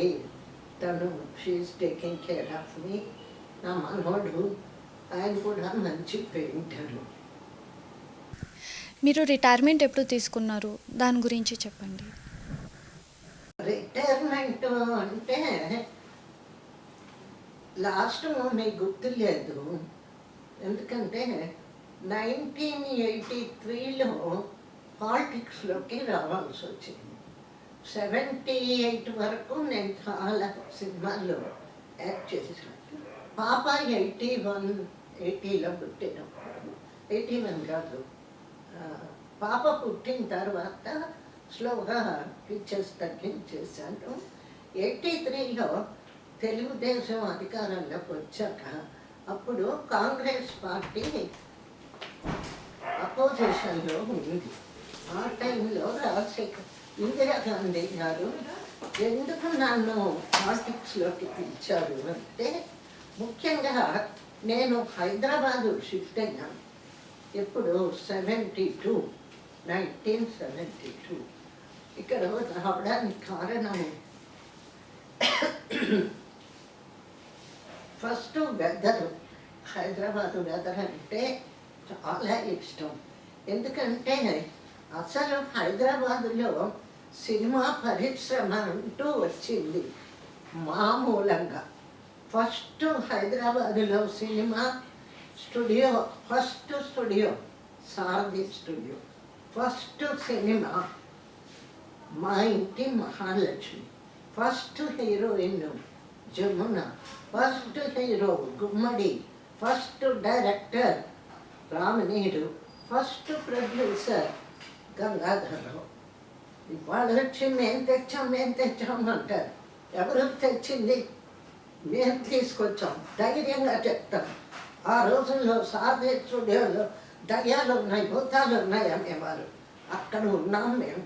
S2: తను she's taking care of me. నా మనోడు ఆయన కూడా మంచి పెయింటరు.
S1: మీరు రిటైర్మెంట్ ఎప్పుడు తీసుకున్నారు, దాని గురించి చెప్పండి.
S2: రిటైర్మెంట్ అంటే లాస్ట్ మీకు గుర్తు లేదు, ఎందుకంటే 1983లో పాలిటిక్స్లోకి రావాల్సి వచ్చింది. 78 వరకు నేను చాలా సినిమాల్లో యాక్ట్ చేశాను. పాప 80లో పుట్టినప్పుడు, 81 కాదు, పాప పుట్టిన తర్వాత స్లోగా పిక్చర్స్ తగ్గించేశాను. 83లో తెలుగుదేశం అధికారంలోకి వచ్చాక అప్పుడు కాంగ్రెస్ పార్టీ అపోజిషన్లో ఉంది. ఆ టైంలో రాజశేఖర్ ఇందిరాగాంధీ గారు ఎందుకు నన్ను పాలిటిక్స్లోకి పిలిచారు అంటే, ముఖ్యంగా నేను హైదరాబాదు షిఫ్ట్ అయ్యాను. ఎప్పుడు 1972 ఇక్కడ రావడానికి కారణం ఫస్ట్ వెదర్. హైదరాబాదు వెదర్ అంటే చాలా ఇష్టం. ఎందుకంటే అసలు హైదరాబాదులో సినిమా పరిశ్రమ అంటూ వచ్చింది మామూలంగా. ఫస్ట్ హైదరాబాదులో సినిమా studio, first studio Sarathi studio. First సినిమా Maa Inti Mahalakshmi. First heroine Jamuna, first hero Gummadi, first director Ramanaidu, first producer Gangadhararao. ఇవాళ వచ్చి మేము తెచ్చామంటారు. ఎవరు తెచ్చింది? మేము తీసుకొచ్చాం, ధైర్యంగా చెప్తాం. ఆ రోజుల్లో సారథి స్టూడియోలో దయ్యాలు ఉన్నాయి, భూతాలు ఉన్నాయి అనేవారు. అక్కడ ఉన్నాం మేము.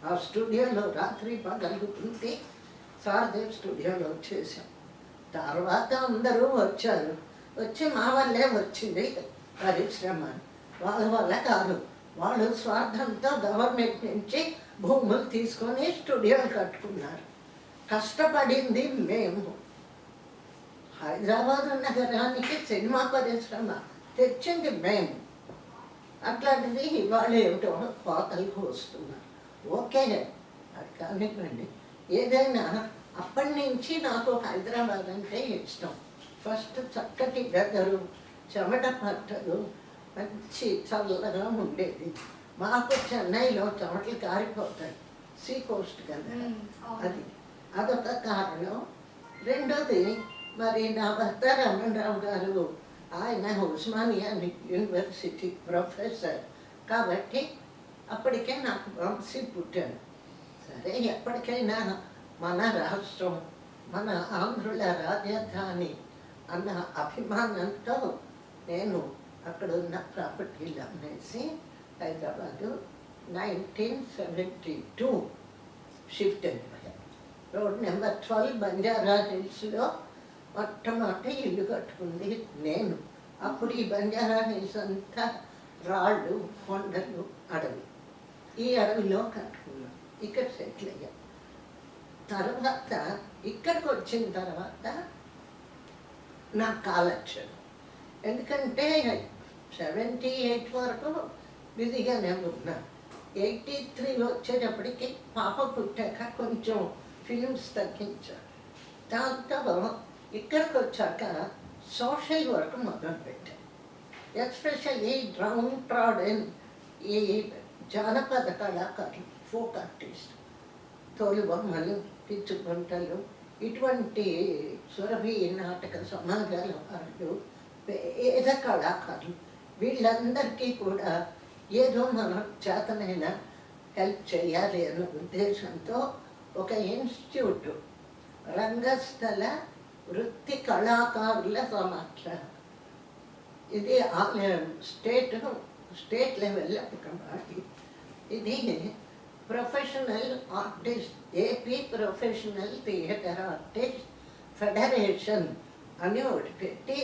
S2: ఆ స్టూడియోలో రాత్రి పగలు ఉంటే సారథి స్టూడియోలో చేసాం. తర్వాత అందరూ వచ్చారు. వచ్చి మా వల్లే వచ్చింది పరిశ్రమ. వాళ్ళ వల్ల కాదు. వాళ్ళు స్వార్థంతో గవర్నమెంట్ నుంచి భూములు తీసుకొని స్టూడియోలు కట్టుకున్నారు. కష్టపడింది మేము. హైదరాబాద్ నగరానికి సినిమా పరిశ్రమ తెచ్చింది మేము. అట్లాంటిది ఇవాళ ఏమిటో కోతలకు వస్తున్నారు. ఓకే, అది కానివ్వండి. ఏదైనా అప్పటి నుంచి నాకు హైదరాబాద్ అంటే ఇష్టం. ఫస్ట్ చక్కటి వెదరు, చెమట పట్టదు, మంచి చల్లగా ఉండేది. మాకు చెన్నైలో చెమటలు కారిపోతాయి, సీ కోస్ట్ కదా. అదొక కారణం. రెండోది, మరి నా భర్త రమణరావు గారు, ఆయన ఉస్మానియా యూనివర్సిటీ ప్రొఫెసర్ కాబట్టి అప్పటికే నాకు వంశీ పుట్టాడు. సరే, ఎప్పటికైనా మన రాష్ట్రం, మన ఆంధ్రుల రాజధాని అన్న అభిమానంతో నేను అక్కడ ఉన్న ప్రాపర్టీలు అమ్మేసి హైదరాబాదు 1972 షిఫ్ట్ అయిపోయాను. రోడ్ నెంబర్ 12 బంజారా హిల్స్లో మొట్టమొదటి ఇల్లు కట్టుకుంది నేను. అప్పుడు ఈ బంజారా హిల్స్ అంతా రాళ్ళు, కొండలు, అడవి. ఈ అడవిలో కట్టుకున్నాం. ఇక్కడ సెటిల్ అయ్యాం. తర్వాత ఇక్కడికి వచ్చిన తర్వాత నాకు కాలక్షేపం. ఎందుకంటే 78 వరకు బిజీగానే ఉన్నా. 83 వచ్చేటప్పటికి పాప పుట్టాక కొంచెం ఫిలిమ్స్ తగ్గించాను. దాంతో ఇక్కడికి వచ్చాక సోషల్ వర్క్ మొదలుపెట్టాను. ఎస్పెషల్లీ డ్రౌన్ ట్రాడెన్ ఈ జానపద కళాకారులు, ఫోక్ ఆర్టిస్ట్, తోలుబొమ్మలు, పిచ్చుగుంటలు, ఇటువంటి సురభి నాటక సమాజాల వాళ్ళు, పేద కళాకారులు, వీళ్ళందరికీ కూడా ఏదో మనం చేతనైనా హెల్ప్ చేయాలి అన్న ఉద్దేశంతో ఒక ఇన్స్టిట్యూట్, రంగస్థల వృత్తి కళాకారుల సమాఖ్య, ఇది స్టేట్ లెవెల్లో ఒక బాడీ. ఇది professional artist, AP professional theatre artist federation అని ఒకటి పెట్టి,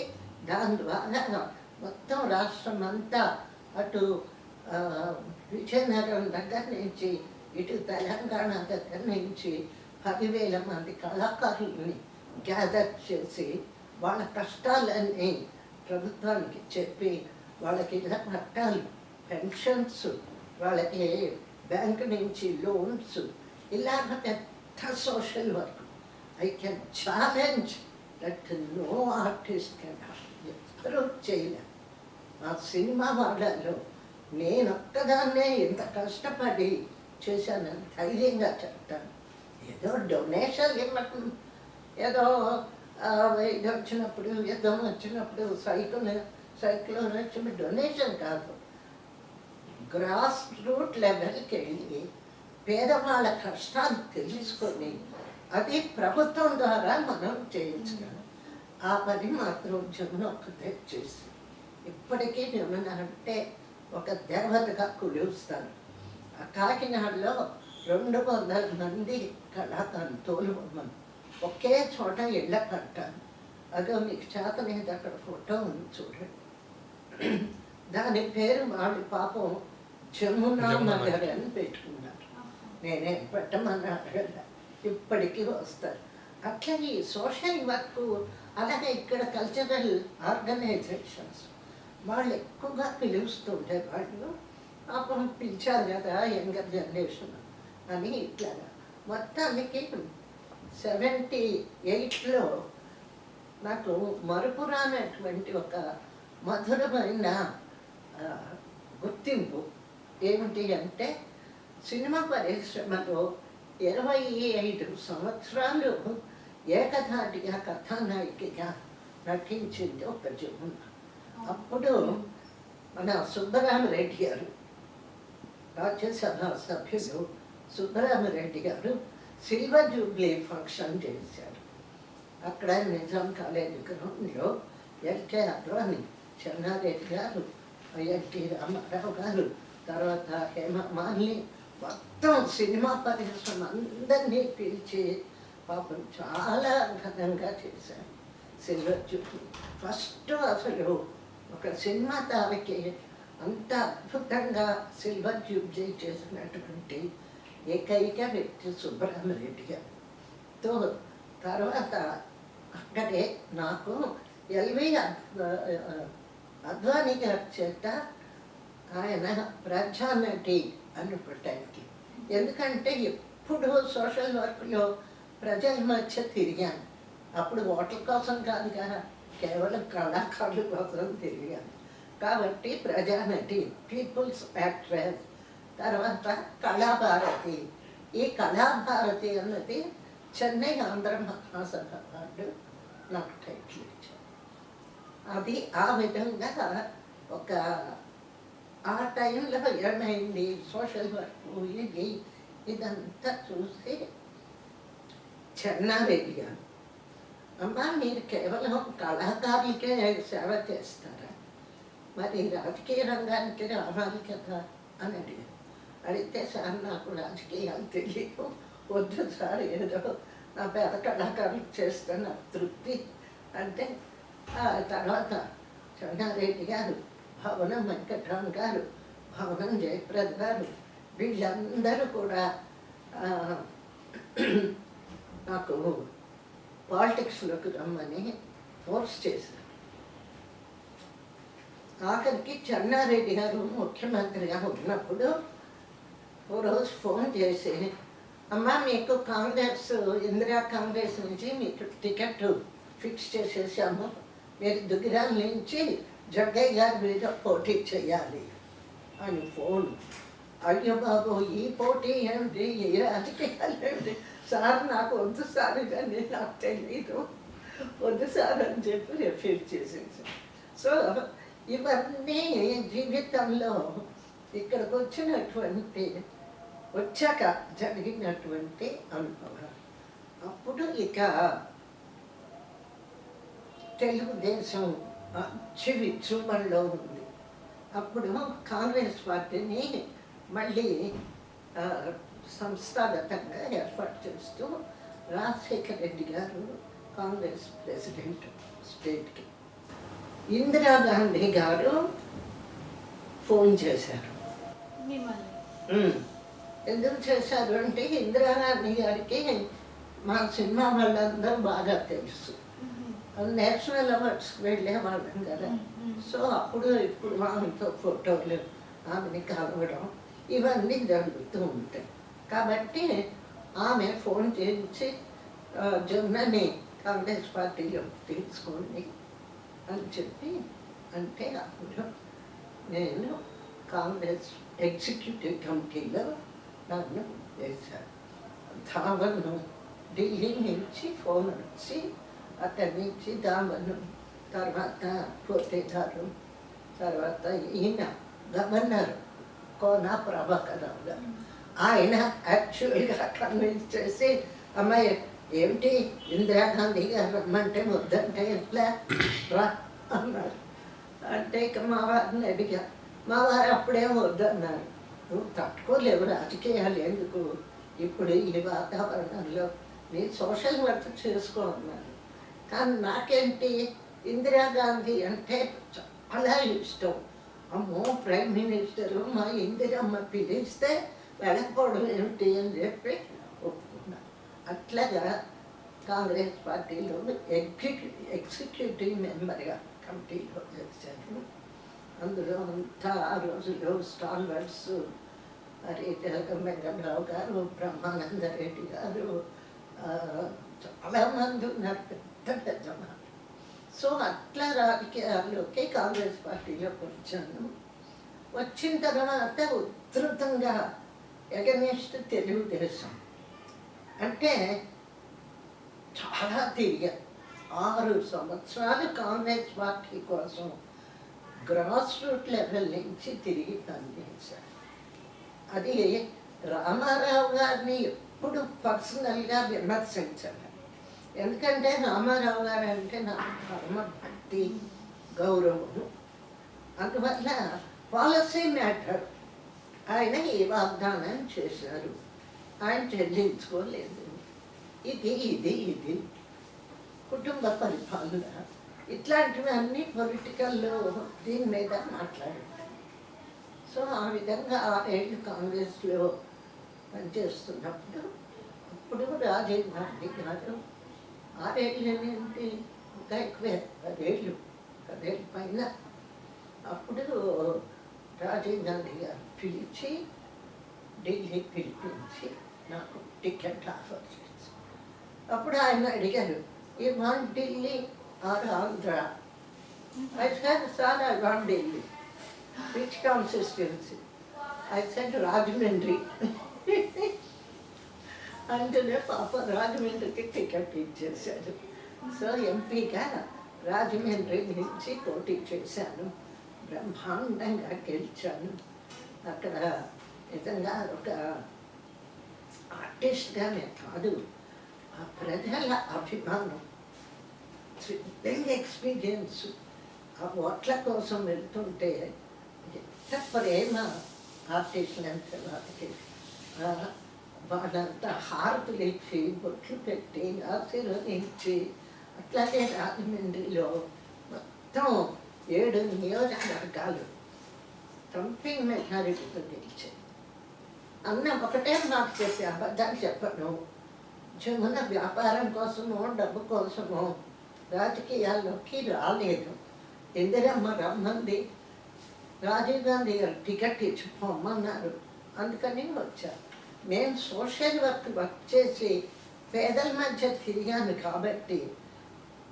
S2: దాని ద్వారా మొత్తం రాష్ట్రం అంతా, అటు విజయనగరం దగ్గర నుంచి ఇటు తెలంగాణ దగ్గర నుంచి 10,000 మంది కళాకారుల్ని గ్యాదర్ చేసి వాళ్ళ కష్టాలన్నీ ప్రభుత్వానికి చెప్పి, వాళ్ళకి ఇలా పట్టాలు, పెన్షన్స్, వాళ్ళకి బ్యాంక్ నుంచి లోన్స్, ఇలాగ పెద్ద social work. I can challenge that no artist can. ఎక్కడూ చేయలేదు. ఆ సినిమా వాళ్ళలో నేనొక్కదాన్నే ఇంత కష్టపడి చేశానని ధైర్యంగా చెప్తాను. ఏదో డొనేషన్ ఇవ్వటం, ఏదో ఇది వచ్చినప్పుడు, యుద్ధం వచ్చినప్పుడు సైకిల్ వచ్చినప్పుడు డొనేషన్ కాదు. గ్రాస్ రూట్ లెవెల్కి వెళ్ళి పేదవాళ్ళ కష్టాలు తెలుసుకొని అది ప్రభుత్వం ద్వారా మనం చేయించగలం. ఆ పని మాత్రం జమున ఒక్కతే చేసి ఇప్పటికీ జమున అంటే ఒక దేవతగా కొలుస్తారు. ఆ కాకినాడలో 200 మంది కళాకారులు మనం ఒకే చోట ఇళ్ళ కట్టాలి. అదో మీకు చేతనేది అక్కడ ఫోటో ఉంది చూడండి. దాని పేరు వాళ్ళ పాపం జమునా నగర్ అని పెట్టుకున్నారు. నేనేం పెట్టమని అడగల, ఇప్పటికీ వస్తారు. అట్లా ఈ సోషల్ వర్క్, అలాగే ఇక్కడ కల్చరల్ ఆర్గనైజేషన్స్ వాళ్ళు ఎక్కువగా పిలుస్తుంటే వాళ్ళు పాపం పిలిచారు కదా యంగర్ జనరేషన్ అని. ఇట్లాగా మొత్తానికి 78లో నాకు మరుపురానటువంటి ఒక మధురమైన గుర్తింపు ఏమిటి అంటే, సినిమా పరిశ్రమలో 25 సంవత్సరాలు ఏకధాటిగా కథానాయికగా నటించింది ఒక జమున. అప్పుడు మన సుబ్బరామరెడ్డి గారు, రాజ్యసభ సభ్యులు సుబ్బరామరెడ్డి గారు సిల్వర్ జూబ్లీ ఫంక్షన్ చేశారు. అక్కడ నిజాం కాలేజీ గ్రౌండ్లో ఎల్కే అద్వాని, చెన్నారెడ్డి గారు, ఎన్టీ రామారావు గారు, తర్వాత హేమమాలిని, మొత్తం సినిమా పరిశ్రమ అందరినీ పిలిచి పాపం చాలా ఘనంగా చేశారు సిల్వర్ జూబ్లీ. ఫస్ట్ అసలు ఒక సినిమా తారకి అంత అద్భుతంగా సిల్వర్ జూబ్లీ చేసినటువంటి ఏకైక వ్యక్తి సుబ్బరామరెడ్డి గారితో. తర్వాత అక్కడే నాకు ఎల్వి అద్వానీ గారి చేత ఆయన ప్రజానటి అని పెట్టానికి. ఎందుకంటే ఎప్పుడు సోషల్ వర్క్లో ప్రజల మధ్య తిరిగాను. అప్పుడు ఓట్ల కోసం కాదుగా, కేవలం కళాకారుల కోసం తిరిగాను. కాబట్టి ప్రజానటి, పీపుల్స్ యాక్ట్రెస్, తర్వాత కళాభారతి. ఈ కళాభారతి అన్నది చెన్నై ఆంధ్ర మహాసభ వాళ్ళు నాకు టైటిల్ ఇచ్చారు. అది ఆ విధంగా ఒక ఆ టైంలో ఏమైంది సోషల్ వర్క్ ఇది ఇదంతా చూసి చెన్నారెడ్డి గారు, అమ్మా మీరు కేవలం కళాకారులకే సేవ చేస్తారా, మరి రాజకీయ రంగానికి రావాలి కదా అని అడిగారు. అడిగితే సార్ నాకు రాజకీయాలు తెలియదు, వద్దు సార్, ఏదో నా పేద కళాకారులు చేస్తే నాకు తృప్తి అంటే. ఆ తర్వాత చెన్నారెడ్డి గారు, భవనం వెంకట్రామ్ గారు, భవనం జయప్రద్ గారు, వీళ్ళందరూ కూడా నాకు పాలిటిక్స్లోకి రమ్మని ఫోర్స్ చేశారు. ఆఖరికి చెన్నారెడ్డి గారు ముఖ్యమంత్రిగా ఉన్నప్పుడు ఓ రోజు ఫోన్ చేసి, అమ్మ మీకు కాంగ్రెస్, ఇందిరా కాంగ్రెస్ నుంచి మీకు టికెట్ ఫిక్స్ చేసేసాము, మీరు దుగ్గిరాల నుంచి జగ్గయ్య గారి మీద పోటీ చేయాలి అని ఫోన్. అయ్యో బాబు, ఈ పోటీ ఏమిటి, ఈ రాజకీయాలు ఏమిటి సార్, నాకు వద్దు సార్, ఇదని నాకు తెలీదు, వద్దు సార్ అని చెప్పి రిఫ్యూజ్ చేసేసి. సో ఇవన్నీ జీవితంలో ఇక్కడికి వచ్చినటువంటి వచ్చాక జరిగినటువంటి అనుభవం. అప్పుడు ఇక తెలుగుదేశం అచ్చి విజృంభణలో ఉంది. అప్పుడు కాంగ్రెస్ పార్టీని మళ్ళీ సంస్థాగతంగా ఏర్పాటు చేస్తూ రాజశేఖర రెడ్డి గారు కాంగ్రెస్ ప్రెసిడెంట్ స్టేట్కి. ఇందిరాగాంధీ గారు ఫోన్ చేశారు. ఎందుకు చేశారు అంటే, ఇందిరాగాంధీ గారికి మా సినిమా వాళ్ళందరూ బాగా తెలుసు, నేషనల్ అవార్డ్స్కి వెళ్ళేవాళ్ళం కదా. సో అప్పుడు ఇప్పుడు ఆమెతో ఫోటోలు, ఆమెని కలవడం ఇవన్నీ జరుగుతూ ఉంటాయి. కాబట్టి ఆమె ఫోన్ చేయించి జమునని కాంగ్రెస్ పార్టీలో తీసుకోండి అని చెప్పి అంటే, అప్పుడు నేను కాంగ్రెస్ ఎగ్జిక్యూటివ్ కమిటీలో నన్ను వేశారు. ధావను ఢిల్లీ నుంచి ఫోన్ వచ్చి, అక్కడి నుంచి ధావను, తర్వాత పోతేదారు, తర్వాత ఈయన గవర్నర్ కోనా ప్రభాకర్ రావు గారు, ఆయన యాక్చువల్గా కన్విన్స్ చేసి, అమ్మాయి ఏమిటి ఇందిరాగాంధీ గారు రమ్మంటే వద్దంటే ఎట్లా రా అన్నారు. అంటే ఇక మా వారిని అడిగా, మా వారు అప్పుడేం వద్దన్నారు. నువ్వు తట్టుకోలేవు రాజకీయాలు ఎందుకు ఇప్పుడు ఈ వాతావరణంలో, నీ సోషల్ వర్క్ చేసుకో అన్నారు. కానీ నాకేంటి ఇందిరాగాంధీ అంటే చాలా ఇష్టం. అమ్మో ప్రైమ్ మినిస్టరు మా ఇందిరమ్మ పిలిస్తే వెళ్ళకపోవడం ఏమిటి అని చెప్పి ఒప్పుకున్నా. అట్లాగా కాంగ్రెస్ పార్టీలో ఎగ్జిక్యూటివ్ మెంబర్గా కమిటీలో చేశాను. అందులో అంతా ఆ రోజుల్లో స్టాల్వర్డ్స్ మరి తెలకం వెంకటరావు గారు, బ్రహ్మానంద రెడ్డి గారు, చాలామంది ఉన్నారు, పెద్ద పెద్ద మాట. సో అట్లా రాజకీయాల్లోకి కాంగ్రెస్ పార్టీలోకి వచ్చాను. వచ్చిన తర్వాత ఉధృతంగా ఎగనిస్ట్ తెలుగుదేశం అంటే చాలా తిరిగా. 6 సంవత్సరాలు కాంగ్రెస్ పార్టీ కోసం గ్రాస్ రూట్ లెవెల్ నుంచి తిరిగి పనిచేశాను. అది రామారావు గారిని ఎప్పుడు పర్సనల్గా విమర్శించాను. ఎందుకంటే రామారావు గారు అంటే నాకు పరమ భక్తి, గౌరవము. అందువల్ల పాలసీ మ్యాటర్ ఆయన ఏ వాగ్దానం చేశారు, ఆయన చెల్లించుకోలేదు. ఇది కుటుంబ పరిపాలన, ఇట్లాంటివన్నీ పొలిటికల్లో దీని మీద మాట్లాడారు. సో ఆ విధంగా 6 ఏళ్ళు కాంగ్రెస్లో పనిచేస్తున్నప్పుడు అప్పుడు రాజీవ్ గాంధీ గారు 6 ఏళ్ళు ఏంటి ఇంకా ఎక్కువే, 10 ఏళ్ళు పైన. అప్పుడు రాజీవ్ గాంధీ గారు పిలిచి ఢిల్లీ పిలిపించి నాకు టికెట్ ఆఫర్ చేసి, అప్పుడు ఆయన అడిగారు, "you want Delhi or Andhra?" I said, "Sir, I want Delhi." "Which constituency?" I said, "Rajahmundry." అంటేనే పాప రాజమండ్రికి టికెట్ ఇచ్చేశారు. సో ఎంపీగా రాజమండ్రి నుంచి పోటీ చేశాను. బ్రహ్మాండంగా గెలిచాను. అక్కడ నిజంగా ఒక ఆర్టిస్ట్గానే కాదు, ఆ ప్రజల అభిమానం, థ్రిల్లింగ్ ఎక్స్పీరియన్స్. ఆ ఓట్ల కోసం వెళ్తుంటే ఎంత ప్రేమ ఆర్టిస్టులంటే వాళ్ళకి. వాళ్ళంతా హారతులు ఇచ్చి, బొట్లు పెట్టి, ఆశీర్వదించి, అట్లాగే రాజమండ్రిలో మొత్తం 7 నియోజకవర్గాలు థంపింగ్ మెజారిటీతో గెలిచాయి. అన్న ఒకటే మాకు చెప్పి, అబద్ధాలు చెప్పను, జమున వ్యాపారం కోసమో డబ్బు కోసమో రాజకీయాల్లోకి రాలేదు. ఇందిరమ్మ రమ్మంది, రాజీవ్ గాంధీ గారు టికెట్ ఇచ్చి పొమ్మన్నారు, అందుకని వచ్చారు. నేను సోషల్ వర్క్ చేసి పేదల మధ్య తిరిగాను కాబట్టి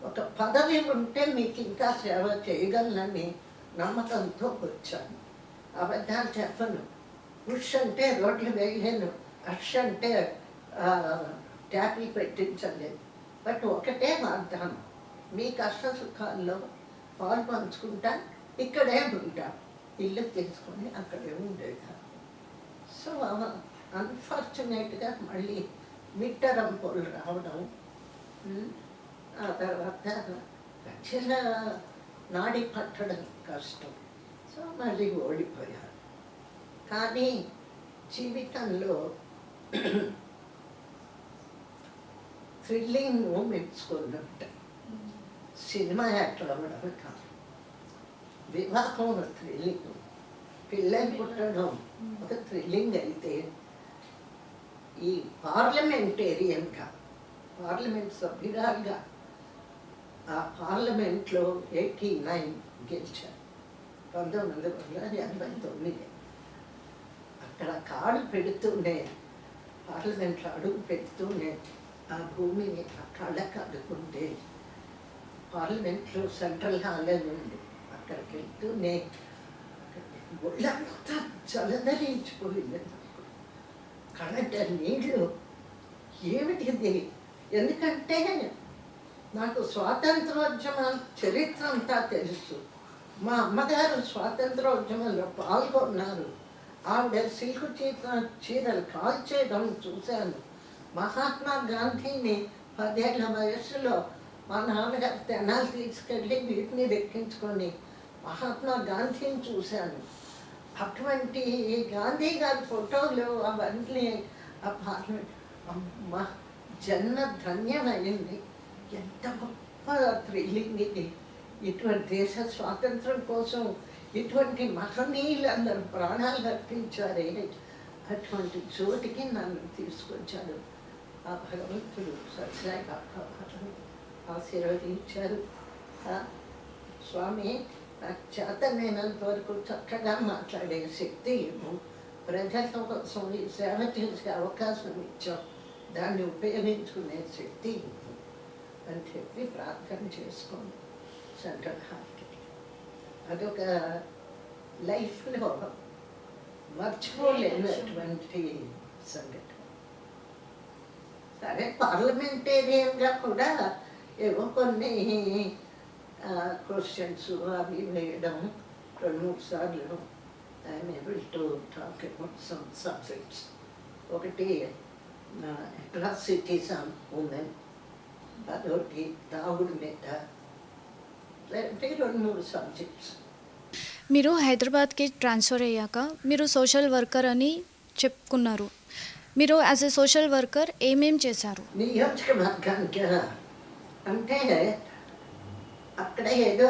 S2: ఒక పదవి ఉంటే మీకు ఇంకా సేవ చేయగలనని నమ్మకంతో వచ్చాను. అబద్ధాలు చెప్పను. పుష్ అంటే రోడ్లు వేయలేను, అష్ అంటే ట్యాపులు పెట్టించలేదు. బట్ ఒకటే వాగ్దానం, మీ కష్ట సుఖాల్లో పాలు పంచుకుంటా, ఇక్కడే ఉంటా, ఇల్లు తీసుకొని అక్కడే ఉండేదా. సో అన్ఫార్చునేట్గా మళ్ళీ మిట్టరం పోలు రావడం, ఆ తర్వాత ప్రజల నాడి పట్టడం కష్టం. సో మళ్ళీ ఓడిపోయారు. కానీ జీవితంలో థ్రిల్లింగ్ మూమెంట్స్ కొన్ని ఉంటాయి. సినిమా యాక్టర్ అవ్వడం కాదు, వివాహం థ్రిల్లింగ్, పిల్లలు పుట్టడం ఒక థ్రిల్లింగ్ అయితే, ఈ పార్లమెంటేరియన్గా, పార్లమెంట్ సభ్యురాలుగా ఆ పార్లమెంట్లో 89 గెలిచారు, 1989. అక్కడ కాడు పెడుతూనే, పార్లమెంట్లో అడుగు పెడుతూనే ఆ భూమిని ఆ కళ్ళకు అడుగుంటే, పార్లమెంట్లో సెంట్రల్ హాల్ అని ఉంది, అక్కడికి వెళ్తూనే ఒళ్ళంతా జలధరించిపోయింది. నాకు కళ్ళంట నీళ్ళు, ఏమిటిది? ఎందుకంటే నాకు స్వాతంత్రోద్యమం చరిత్ర అంతా తెలుసు. మా అమ్మగారు స్వాతంత్రోద్యమంలో పాల్గొన్నారు. ఆవిడ సిల్క్ చీరలు కాల్చేయడం చూశాను. మహాత్మా గాంధీని 10 ఏళ్ల వయస్సులో మా నాన్నగారు తెనాలి తీసుకెళ్ళి వీటి మీద ఎక్కించుకొని మహాత్మా గాంధీని చూశాను. అటువంటి గాంధీ గారి ఫోటోలు అవన్నీ ఆ పార్లమెంట్ అమ్మ జన్మ ధన్యమైంది. ఎంత గొప్ప థ్రిల్లింగ్ ఇది. ఇటువంటి దేశ స్వాతంత్రం కోసం ఇటువంటి మహనీయులందరూ ప్రాణాలు అర్పించారే, అటువంటి చోటికి నన్ను తీసుకొచ్చాడు ఆ భగవంతుడు. సత్యసాయి బాబా ఆశీర్వదించారు. స్వామి నాకు చేతనైనంత వరకు చక్కగా మాట్లాడే శక్తి ఇవ్వు, ప్రజల కోసం ఈ సేవ చేసే అవకాశం ఇచ్చాం, దాన్ని ఉపయోగించుకునే శక్తి ఇవ్వు అని చెప్పి ప్రార్థన చేసుకోండి. సెంట్రల్ హార్ట్కి అదొక లైఫ్లో మర్చిపోలేనటువంటి సంఘటన. సరే పార్లమెంటేరియన్గా కూడా ఏవో కొన్ని క్వశ్చన్స్ అవి వేయడం 2-3 సార్లు I'm able to talk about some subjects. ఒకటి అట్రాసిటీస్ ఆన్ ఉమెన్, అదొకటి తాగుడు మీద, 2-3 సబ్జెక్ట్స్.
S1: మీరు హైదరాబాద్కి ట్రాన్స్ఫర్ అయ్యాక మీరు సోషల్ వర్కర్ అని చెప్పుకున్నారు. మీరు యాజ్ ఎ సోషల్ వర్కర్ ఏమేం చేశారు?
S2: నియోజకవర్గానికి అంటే అక్కడ ఏదో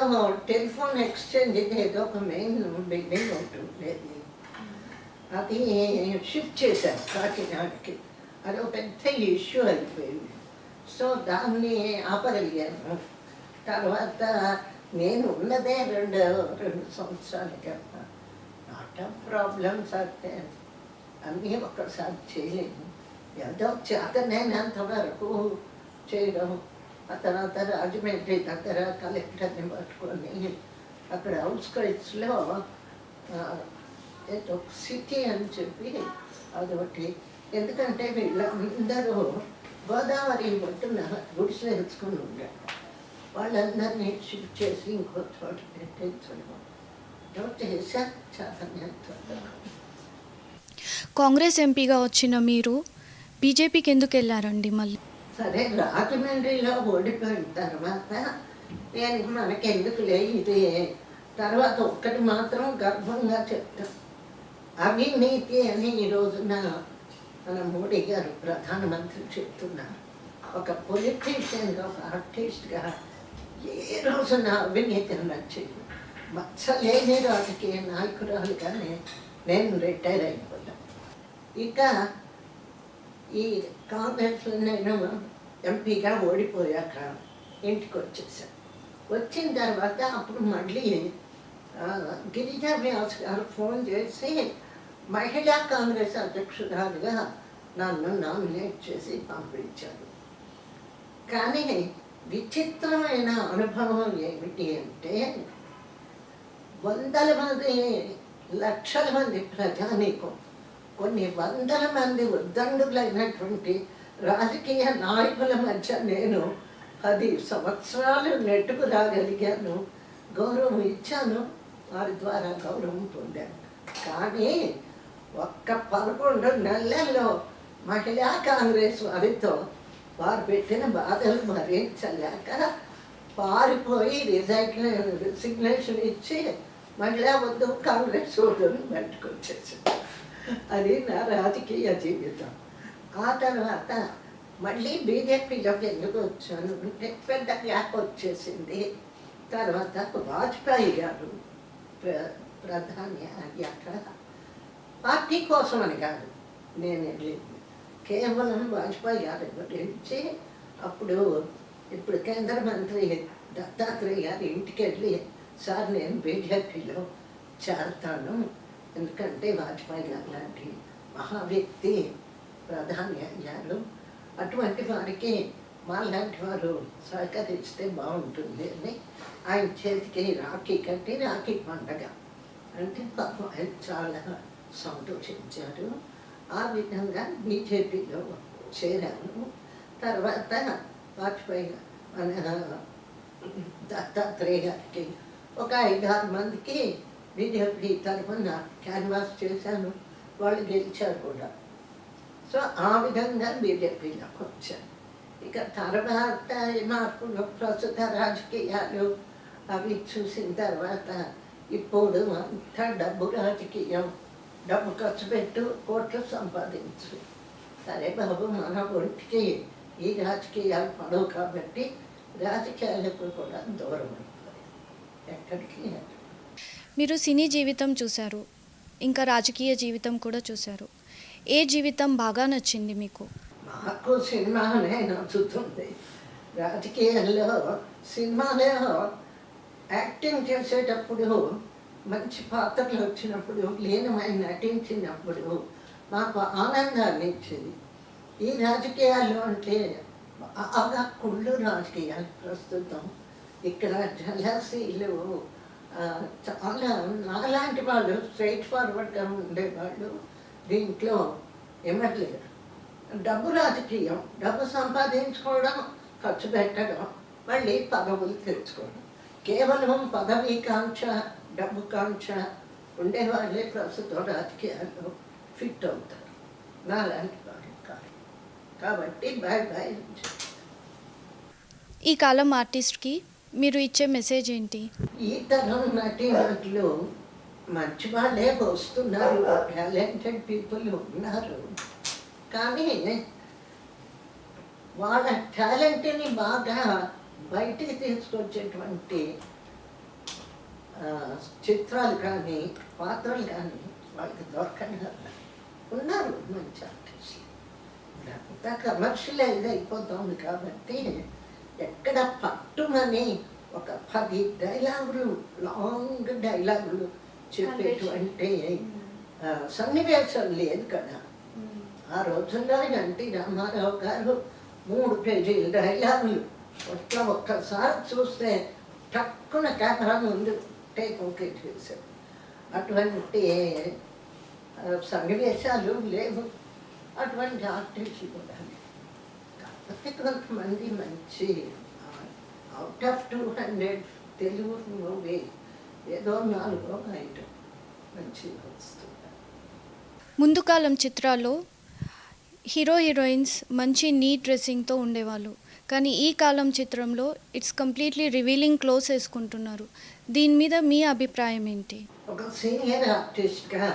S2: టెలిఫోన్ ఎక్స్చేంజ్ ఏదో ఒక మెయిన్ బిల్డింగ్ ఉంటుండేది, అది షిఫ్ట్ చేశారు కాకినాడకి. అది ఒక పెద్ద ఇష్యూ అయిపోయింది. సో దాన్ని ఆపగలిగాను. తర్వాత నేను ఉన్నదే రెండు సంవత్సరాలు కదా, నాట్ ఆఫ్ ప్రాబ్లమ్స్ అంటే అన్నీ ఒక్కసారి చేయలేము. ఏదో చేతనైనంత వరకు చేయడం. ఆ తర్వాత రాజమండ్రి దగ్గర కలెక్టర్ని పట్టుకొని అక్కడ అవుట్స్కట్స్లో ఏదో సిటీ అని చెప్పి అదొకటి, ఎందుకంటే వీళ్ళందరూ గోదావరి ఒడ్డున గుడిసెలు వేసుకొని ఉండారు. వాళ్ళందరినీ షిఫ్ట్ చేసి ఇంకో చోట పెట్టించడం చేశాను చేతనైనంత.
S1: కాంగ్రెస్ ఎంపీగా వచ్చిన మీరు బీజేపీకి ఎందుకు వెళ్ళారండి మళ్ళీ?
S2: సరే రాజమండ్రిలో ఓడిపోయిన తర్వాత నేను మనకెందుకులే ఇది, తర్వాత ఒక్కటి మాత్రం గర్వంగా చెప్తాం, అవినీతి అని ఈ రోజున మన మోడీ గారు ప్రధానమంత్రి చెప్తున్నారు. ఒక పొలిటీషియన్గా, ఒక ఆర్టిస్ట్గా ఏ రోజున అవినీతి నచ్చింది, మచ్చలేని రాజకీయ నాయకురాలుగానే నేను రిటైర్ అయిపోయాను. ఇక ఈ కాంగ్రెస్లో నేను ఎంపీగా ఓడిపోయాక ఇంటికి వచ్చేసాను. వచ్చిన తర్వాత అప్పుడు మళ్ళీ గిరిజా వ్యాస్ గారు ఫోన్ చేసి మహిళా కాంగ్రెస్ అధ్యక్షురాలుగా నన్ను నామినేట్ చేసి పంపించారు. కానీ విచిత్రమైన అనుభవం ఏమిటి అంటే, వందల మంది, లక్షల మంది ప్రజానీకం, కొన్ని వందల మంది ఉద్దండులైనటువంటి రాజకీయ నాయకుల మధ్య నేను 10 సంవత్సరాలు నెట్టుకు రాగలిగాను. గౌరవం ఇచ్చాను, వారి ద్వారా గౌరవం పొందాను. కానీ ఒక్క 11 నెలల్లో మహిళా కాంగ్రెస్ వారితో వారు పెట్టిన బాధలు భరించలేక పారిపోయి రిసిగ్నేషన్ ఇచ్చి మహిళా వద్దు కాంగ్రెస్ వద్దని బయటకు వచ్చేసాను. అది నా రాజకీయ జీవితం. ఆ తర్వాత మళ్ళీ బీజేపీలోకి ఎందుకు వచ్చాను అంటే పెద్ద గ్యాప్ వచ్చేసింది. తర్వాత వాజ్పేయి గారు ప్రధాని అయ్యాక పార్టీ కోసం అని కాదు నేను వెళ్ళింది, కేవలం వాజ్పేయి గారి గురించి. ఇప్పుడు కేంద్ర మంత్రి దత్తాత్రేయ గారి ఇంటికి వెళ్ళి, సార్ నేను బీజేపీలో చేరతాను, ఎందుకంటే వాజ్పేయి గారు లాంటి మహా వ్యక్తి ప్రధాని అయ్యారు, అటువంటి వారికి మాలాంటి వారు సహకరిస్తే బాగుంటుంది అని ఆయన చేతికి రాఖీ కట్టి రాఖీ పండగ అంటే పాపం ఆయన చాలా సంతోషించారు. ఆ విధంగా బీజేపీలో చేరాను. తర్వాత వాజ్పేయి మన దత్తాత్రేయ గారికి ఒక 5-6 మందికి బీజేపీ తరఫున క్యాన్వాస్ చేశాను, వాళ్ళు గెలిచారు కూడా. సో ఆ విధంగా బీజేపీలోకి వచ్చాను. ఇక తర్వాత ఈ మార్పులు ప్రస్తుత రాజకీయాలు అవి చూసిన తర్వాత ఇప్పుడు అంతా డబ్బు రాజకీయం, డబ్బు ఖర్చు పెట్టు కోట్లు సంపాదించు. సరే బాబు, మన ఒంటికి ఈ రాజకీయాలు పడవు కాబట్టి రాజకీయాలకు కూడా దూరం అయిపోయి ఎక్కడికి.
S1: మీరు సినీ జీవితం చూశారు, ఇంకా రాజకీయ జీవితం కూడా చూశారు. ఏ జీవితం బాగా నచ్చింది మీకు?
S2: నాకు సినిమానే నచ్చుతుంది. రాజకీయాల్లో సినిమాలో యాక్టింగ్ చేసేటప్పుడు మంచి పాత్రలు వచ్చినప్పుడు లీనమై నటించినప్పుడు మాకు ఆనందాన్ని ఇచ్చేది. ఈ రాజకీయాల్లో అంటే బాగా కుళ్ళు రాజకీయాలు ప్రస్తుతం. ఇక్కడ జలసీలు చాలా నాలాంటి వాళ్ళు స్ట్రైట్ ఫార్వర్డ్గా ఉండేవాళ్ళు దీంట్లో ఎమర్లేరు. డబ్బు రాజకీయం, డబ్బు సంపాదించుకోవడం, ఖర్చు పెట్టడం, మళ్ళీ పదవులు తెచ్చుకోవడం. కేవలం పదవీ కాంక్ష, డబ్బు కాంక్ష ఉండేవాళ్ళే ప్రస్తుతం రాజకీయాల్లో ఫిట్ అవుతారు. నాలాంటి వాళ్ళు కాదు. కాబట్టి బాయ్ బాయ్.
S1: ఈ కాలం ఆర్టిస్ట్కి మీరు ఇచ్చే మెసేజ్ ఏంటి?
S2: ఈ తరం నటీనటులు మంచి వాళ్ళే వస్తున్నారు, టాలెంటెడ్ పీపుల్ ఉన్నారు. కానీ వాళ్ళ టాలెంట్ని బాగా బయటికి తీసుకొచ్చేటువంటి చిత్రాలు కానీ పాత్రలు కానీ వాళ్ళకి దొరకని ఉన్నారు మంచి ఆర్టిస్టులు. అంతా కమర్షియలైజ్ అయిపోతుంది కాబట్టి ఎక్కడ పట్టుమని ఒక 10 డైలాగులు, లాంగ్ డైలాగులు చెప్పేటువంటి సన్నివేశం లేదు కదా. ఆ రోజుల్లో ఎన్టీ రామారావు గారు 3 పేజీల డైలాగులు అట్లా ఒక్కసారి చూస్తే టక్కున కెమెరా ముందు టేక్ ఓకే చేశారు. అటువంటి సన్నివేశాలు లేవు, అటువంటి ఆర్టిస్టులు కూడా. కాకపోతే కొంతమంది మంచి అవుట్ ఆఫ్ 200 తెలుగు మూవీ ఏదో 4-5 మంచిగా వస్తుంది.
S1: ముందు కాలం చిత్రాల్లో హీరో హీరోయిన్స్ మంచి నీట్ డ్రెస్సింగ్తో ఉండేవాళ్ళు, కానీ ఈ కాలం చిత్రంలో ఇట్స్ కంప్లీట్లీ రివీలింగ్ క్లోజ్ వేసుకుంటున్నారు. దీని మీద మీ అభిప్రాయం ఏంటి?
S2: ఒక సీనియర్ ఆర్టిస్ట్గా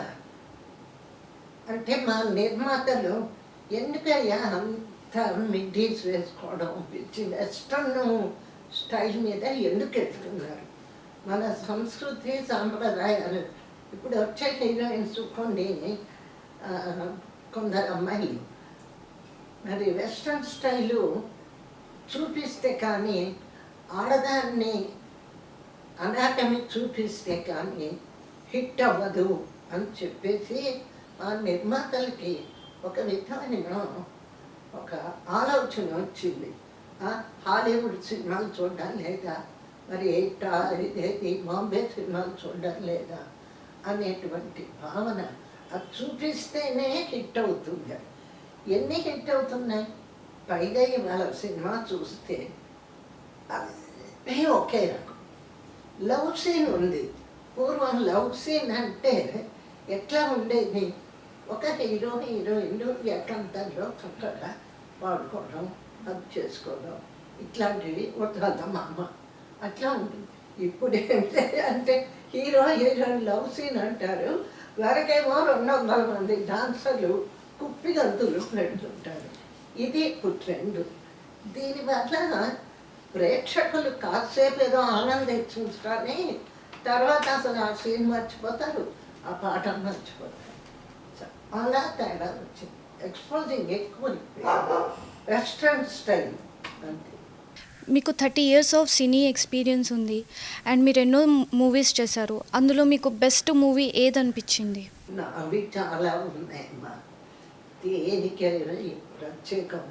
S2: అంటే మా నిర్మాతలు ఎందుకయ్యా అంత మిడ్డీస్ వేసుకోవడం, వెస్ట్రన్ స్టైల్ మీద ఎందుకు ఎత్తుకున్నారు? మన సంస్కృతి సాంప్రదాయాలు ఇప్పుడు వచ్చే హీరోయిన్స్ కొందరు అమ్మాయిలు మరి వెస్ట్రన్ స్టైలు చూపిస్తే కానీ, ఆడదాన్ని అనాటమీ చూపిస్తే కానీ హిట్ అవ్వదు అని చెప్పేసి ఆ నిర్మాతలకి ఒక విధమైన ఒక ఆలోచన వచ్చింది. హాలీవుడ్ సినిమాలు చూడడం లేదా, మరి ఇదేది బాంబే సినిమాలు చూడడం లేదా అనేటువంటి భావన. అది చూపిస్తేనే హిట్ అవుతుంది. ఎన్ని హిట్ అవుతున్నాయి? పైగా ఇవాళ సినిమా చూస్తే అన్నీ ఒకే రకం. లవ్ సీన్ ఉంది. పూర్వం లవ్ సీన్ అంటే ఎట్లా ఉండేది? ఒక హీరో హీరోయిన్ ఎక్కడంలో చక్కగా వాడుకోవడం, అది చేసుకోవడం, ఇట్లాంటివి ఉత్తరమ్మ అట్లా ఉంటుంది. ఇప్పుడు అంటే హీరో హీరోయిన్ లవ్ సీన్ అంటారు, వరకేమో 200 మంది డాన్సర్లు కుప్పిగంతులు పెడుతుంటారు. ఇది ఇప్పుడు ట్రెండ్. దీనివల్ల ప్రేక్షకులు కాసేపు ఏదో ఆనందించుకొని తర్వాత అసలు ఆ సీన్ మర్చిపోతారు, ఆ పాట మర్చిపోతారు. అలా తేడా వచ్చింది. ఎక్స్పోజింగ్ ఎక్కువ వెస్ట్రన్ స్టైల్ అంతే.
S1: మీకు 30 years ఆఫ్ సినీ ఎక్స్పీరియన్స్ ఉంది అండ్ మీరు ఎన్నో మూవీస్ చేశారు. అందులో మీకు బెస్ట్ మూవీ ఏదనిపించింది?
S2: అవి చాలా ఉన్నాయమ్మా. దేనికి ప్రత్యేకం.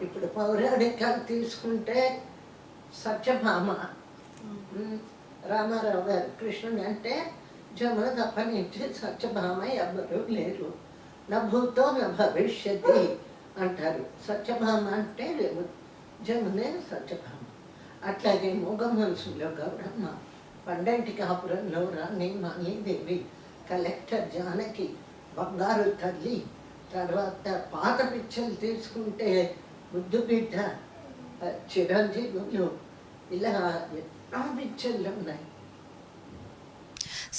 S2: ఇప్పుడు పౌరాణికాలు తీసుకుంటే సత్యభామ, రామారావు గారు కృష్ణుడు అంటే జమున తప్పనించి సత్యభామ ఎవ్వరూ లేరు. నా భూతో నా భవిష్యత్తు అంటారు. సత్యభామ అంటే లేవు, జమునే సత్యభామ. అట్లాగే మూగ మనసులో గౌరమ్మ, పండంటి కాపురంలో రాణి మాలిదేవి, కలెక్టర్ జానకి, బంగారు తల్లి. తర్వాత పాత పిక్చర్లు తీసుకుంటే ముద్దుబిడ్డ, చిరంజీవులు ఇలా ఎన్నో పిక్చర్లు ఉన్నాయి.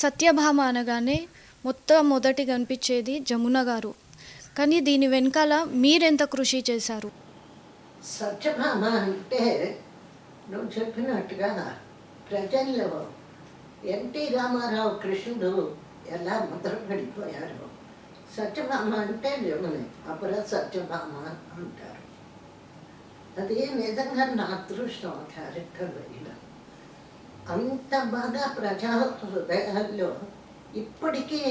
S1: సత్యభామ అనగానే మొదటి కనిపించేది జమున గారు. కానీ దీని వెనకాల మీరెంత కృషి చేశారు?
S2: సత్యభామ అంటే నువ్వు చెప్పినట్టుగా ప్రజల్లో ఎన్టీ రామారావు కృష్ణుడు ఎలా ముద్రపడిపోయారు. సత్యభామ అంటే జమునే, అపర సత్యభామ అంటారు. అది నిజంగా నా అదృష్టం క్యారెక్టర్ వేయడం. అంత బాగా ప్రజా హృదయాల్లో ఇప్పటికీ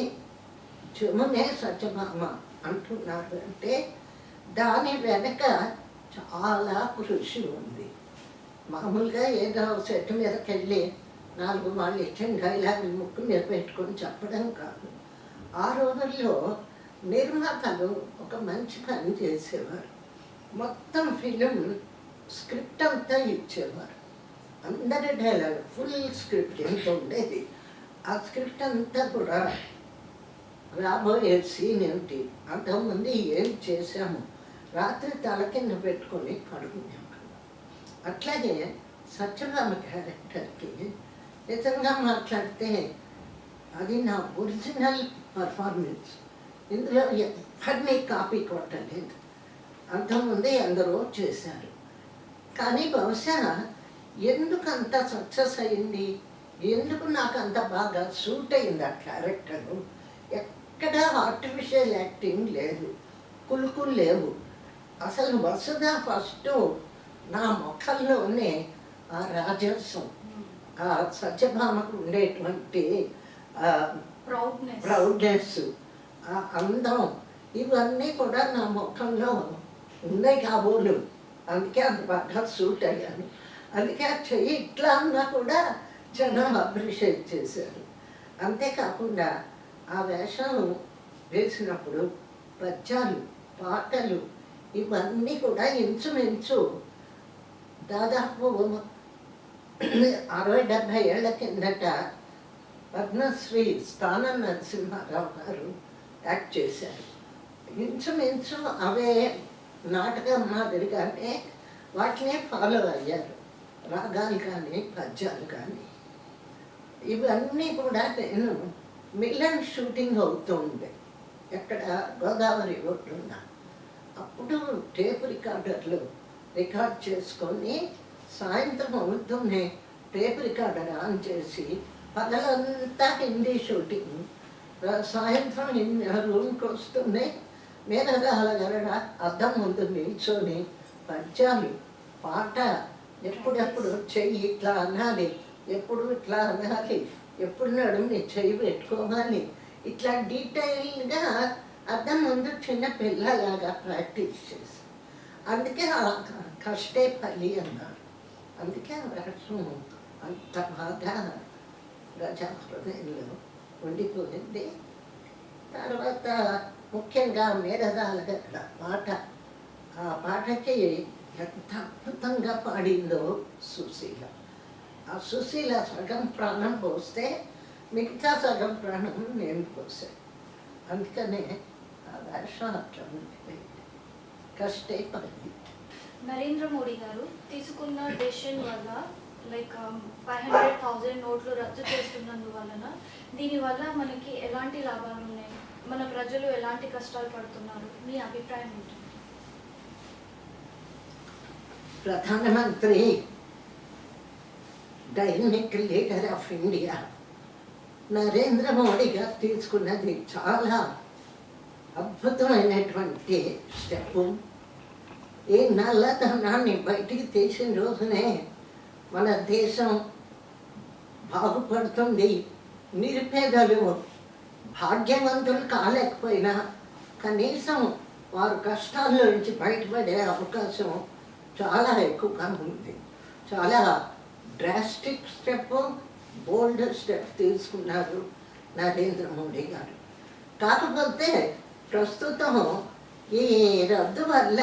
S2: జమునే సత్యభామ అంటున్నారు అంటే దాని వెనక చాలా కృషి ఉంది. మామూలుగా ఏదో సెట్ మీదకి వెళ్ళి 4 వాళ్ళు ఇచ్చిన డైలాగులు ముక్కు మీద పెట్టుకొని చెప్పడం కాదు. ఆ రోజుల్లో నిర్మాతలు ఒక మంచి పని చేసేవారు. మొత్తం ఫిలిం స్క్రిప్ట్ అంతా ఇచ్చేవారు. అందరి డైలాగ్ ఫుల్ స్క్రిప్ట్ ఎంత ఉండేది. ఆ స్క్రిప్ట్ అంతా కూడా రాబోయే సీన్ ఏమిటి, అంతకుముందు ఏం చేశాము, రాత్రి తల కింద పెట్టుకొని పడుకున్నాం. అట్లాగే సత్యభామ క్యారెక్టర్కి నిజంగా మాట్లాడితే అది నా ఒరిజినల్ పర్ఫార్మెన్స్. ఇందులో ఎవరిని కాపీ కొట్టలేదు. అంతకుముందే ఎందరో చేశారు. కానీ బహుశా ఎందుకు అంత సక్సెస్ అయింది, ఎందుకు నాకు అంత బాగా సూట్ అయింది ఆ క్యారెక్టరు, ఎక్కడ ఆర్టిఫిషియల్ యాక్టింగ్ లేదు, కులుకులు లేవు. అసలు వసుధ ఫస్ట్ నా ముఖంలోనే ఆ రాజస్వం, ఆ సత్యభామకు ఉండేటువంటి ప్రౌడ్నెస్, ఆ అందం, ఇవన్నీ కూడా నా ముఖంలో ఉన్నాయి కాబోలు. అందుకే అంత బాగా సూట్ అయ్యాను. అందుకే ఆ చెయ్యి ఇట్లా అన్నా కూడా జనం అప్రిషియేట్ చేశారు. అంతేకాకుండా ఆ వేషం వేసినప్పుడు పద్యాలు, పాటలు ఇవన్నీ కూడా ఇంచుమించు దాదాపు 60-70 ఏళ్ల కిందట పద్మశ్రీ స్థానం నరసింహారావు గారు యాక్ట్ చేశారు. ఇంచుమించు అవే నాటకం మాదిరిగానే వాటినే ఫాలో అయ్యారు. రాగాలు కానీ పద్యాలు కానీ ఇవన్నీ కూడా నేను మిల్లన్ షూటింగ్ అవుతూ ఉండే ఎక్కడ గోదావరి ఒడ్డున. అప్పుడు టేప్ రికార్డర్లు రికార్డ్ చేసుకొని సాయంత్రం అవుతూనే టేప్ రికార్డర్ ఆన్ చేసి పగలంతా హిందీ షూటింగ్, సాయంత్రం రూమ్కి వస్తూనే మేనగాలగలడ అద్దం ముందు నిల్చొని పద్యాలు, పాట, ఎప్పుడెప్పుడు చెయ్యి ఇట్లా అనాలి, ఎప్పుడు ఇట్లా అనాలి, ఎప్పుడు నడుము చెయ్యి పెట్టుకోవాలి, ఇట్లా డీటెయిల్గా అద్దం ముందు చిన్న పిల్లలాగా ప్రాక్టీస్ చేసి, అందుకే కష్టే ఫలి అన్నారు. అందుకే ఆ వేషం అంత బాగా ప్రజా హృదయంలో ఉండిపోయింది. తర్వాత ముఖ్యంగా మేరదాలగడ్డ పాట, ఆ పాటకి ఎంత అద్భుతంగా పాడిందో సుశీల. ఆ సుశీల సగం ప్రాణం పోస్తే మిగతా సగం ప్రాణం నేను పోసాను. అందుకనే ఆ వేషం అట్లా ఉండిపోయింది. కష్టే పడింది.
S1: నరేంద్ర మోడీ గారు తీసుకున్న డెసిషన్ వల్ల లైక్ 500,000 నోట్లు రద్దు చేస్తున్నందువలన దీనివల్ల మనకి ఎలాంటి లాభాలు ఉన్నాయి, మన ప్రజలు ఎలాంటి కష్టాలు పడుతున్నారు, మీ అభిప్రాయం ఏంటి?
S2: ప్రధానమంత్రి dynamic leader of India Narendra Modi గారు తీసుకున్నది చాలా అద్భుతమైనటువంటి స్టెప్పు. ఈ నల్లధనాన్ని బయటికి తీసిన రోజునే మన దేశం బాగుపడుతుంది. నిరుపేదలు భాగ్యవంతులు కాలేకపోయినా కనీసం వారు కష్టాల్లో నుంచి బయటపడే అవకాశం చాలా ఎక్కువగా ఉంది. చాలా డ్రాస్టిక్ స్టెప్, బోల్డ్ స్టెప్ తీసుకున్నారు నరేంద్ర మోడీ గారు. కాకపోతే ప్రస్తుతం ఈ రద్దు వల్ల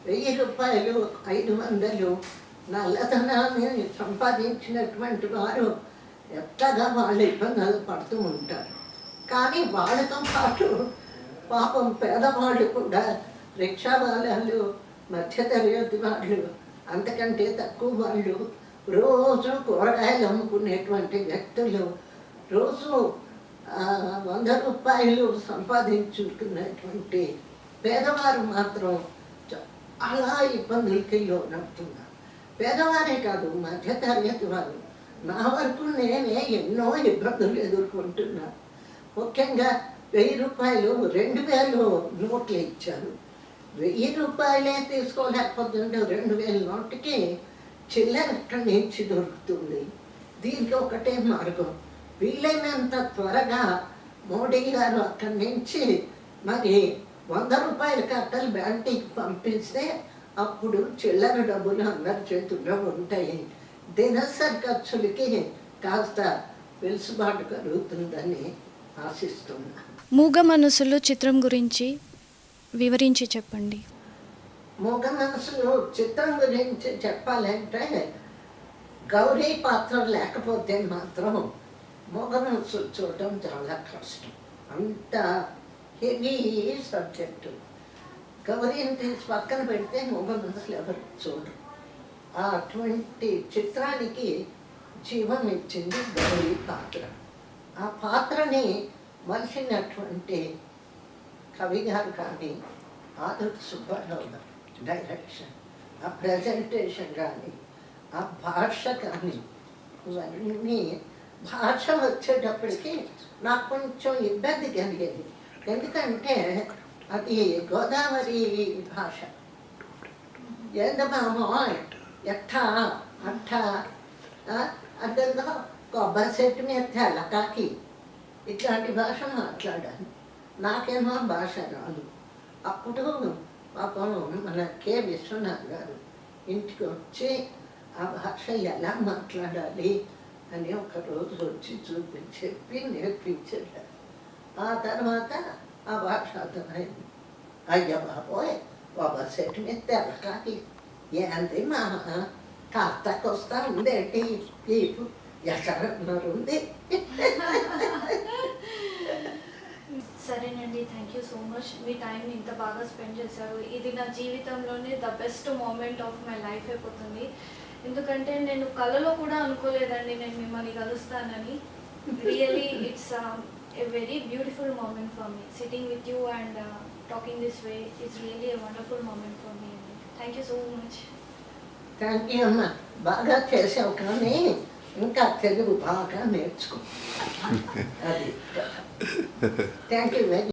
S2: 1000 రూపాయలు, 500 నల్లధనాన్ని సంపాదించినటువంటి వారు ఎట్లాగా వాళ్ళు ఇబ్బందులు పడుతూ ఉంటారు. కానీ వాళ్ళతో పాటు పాపం పేదవాళ్ళు కూడా, రిక్షా వాళ్ళు, మధ్యతరగతి వాళ్ళు అంతకంటే తక్కువ వాళ్ళు రోజు కూరగాయలు అమ్ముకునేటువంటి వ్యక్తులు రోజు 100 రూపాయలు సంపాదించుకునేటువంటి పేదవారు మాత్రం చాలా ఇబ్బందులకి లోనవుతున్నారు. పేదవారే కాదు, మధ్యతరగతి వారు. నా వరకు నేనే ఎన్నో ఇబ్బందులు ఎదుర్కొంటున్నాను. ముఖ్యంగా 1000 రూపాయలు 2000 నోట్లు ఇచ్చారు. 1000 రూపాయలే తీసుకోలేకపోతుంటే 2000 నోటుకి చిల్లర ఎక్కడి నుంచి దొరుకుతుంది. దీనికి ఒకటే మార్గం, వీలైనంత త్వరగా మోడీ గారు అక్కడి నుంచి మరి 100 రూపాయల కట్టలు బ్యాంకుకి పంపిస్తే అప్పుడు చిల్లర డబ్బులు అందరి చేతుల్లో ఉంటాయి. దినసరి ఖర్చులకి కాస్త వెలుసుబాటు కలుగుతుందని ఆశిస్తున్నా.
S1: మూగ మనసులు చిత్రం గురించి వివరించి చెప్పండి.
S2: మూగ మనసులు చిత్రం గురించి చెప్పాలంటే గౌరీ పాత్ర లేకపోతే మాత్రం మూగ మనసులు చూడటం చాలా కష్టం. అంత హెవీ సబ్జెక్టు. గౌరీని తీసి పక్కన పెడితే మూగ మనసులు ఎవరు చూడరు. అటువంటి చిత్రానికి జీవం ఇచ్చింది గౌరీ పాత్ర. ఆ పాత్రని మలిచినటువంటి కవి గారు కానీ, ఆదుర్తి సుబ్బారావు గారు డైరెక్షన్, ఆ ప్రజెంటేషన్ కానీ, ఆ భాష కానీ, ఇవన్నీ భాష వచ్చేటప్పటికి నాకు కొంచెం ఇబ్బంది కలిగేది. ఎందుకంటే అది గోదావరి భాష. ఏందమామో ఎట్టా అట్టా అర్థంగా కొబ్బరి చెట్టు మీద తెల్లకాకి ఇట్లాంటి భాష మాట్లాడాను. నాకేమో భాష రాదు. అప్పుడు పాపం మన కె విశ్వనాథ్ గారు ఇంటికి వచ్చి ఆ భాష ఎలా మాట్లాడాలి అని ఒకరోజు వచ్చి చెప్పి నేర్పించారు. ఆ తర్వాత ఆ భాష అర్థమైంది. అయ్య బాబోయ్, కొబ్బరి చెట్టు మీద తెల్లకాకి ఏంది మా కాస్తకొస్తా ఉందేంటి ఈపు ఎక్కడున్నారుంది.
S1: సరేనండి, థ్యాంక్ యూ సో మచ్. మీ టైంని ఇంత బాగా స్పెండ్ చేశారు. ఇది నా జీవితంలోనే the best moment of my life అయిపోతుంది. ఎందుకంటే నేను కలలో కూడా అనుకోలేదండి నేను మిమ్మల్ని కలుస్తానని. Really it's a very beautiful moment for me. Sitting with you and talking this way is really a wonderful moment for me. Thank you so much.
S2: Thank you అమ్మ. బాగా చేసావు, కానీ ఇంకా తెలుగు బాగా నేర్చుకో. అది థ్యాంక్ యూ వెరీ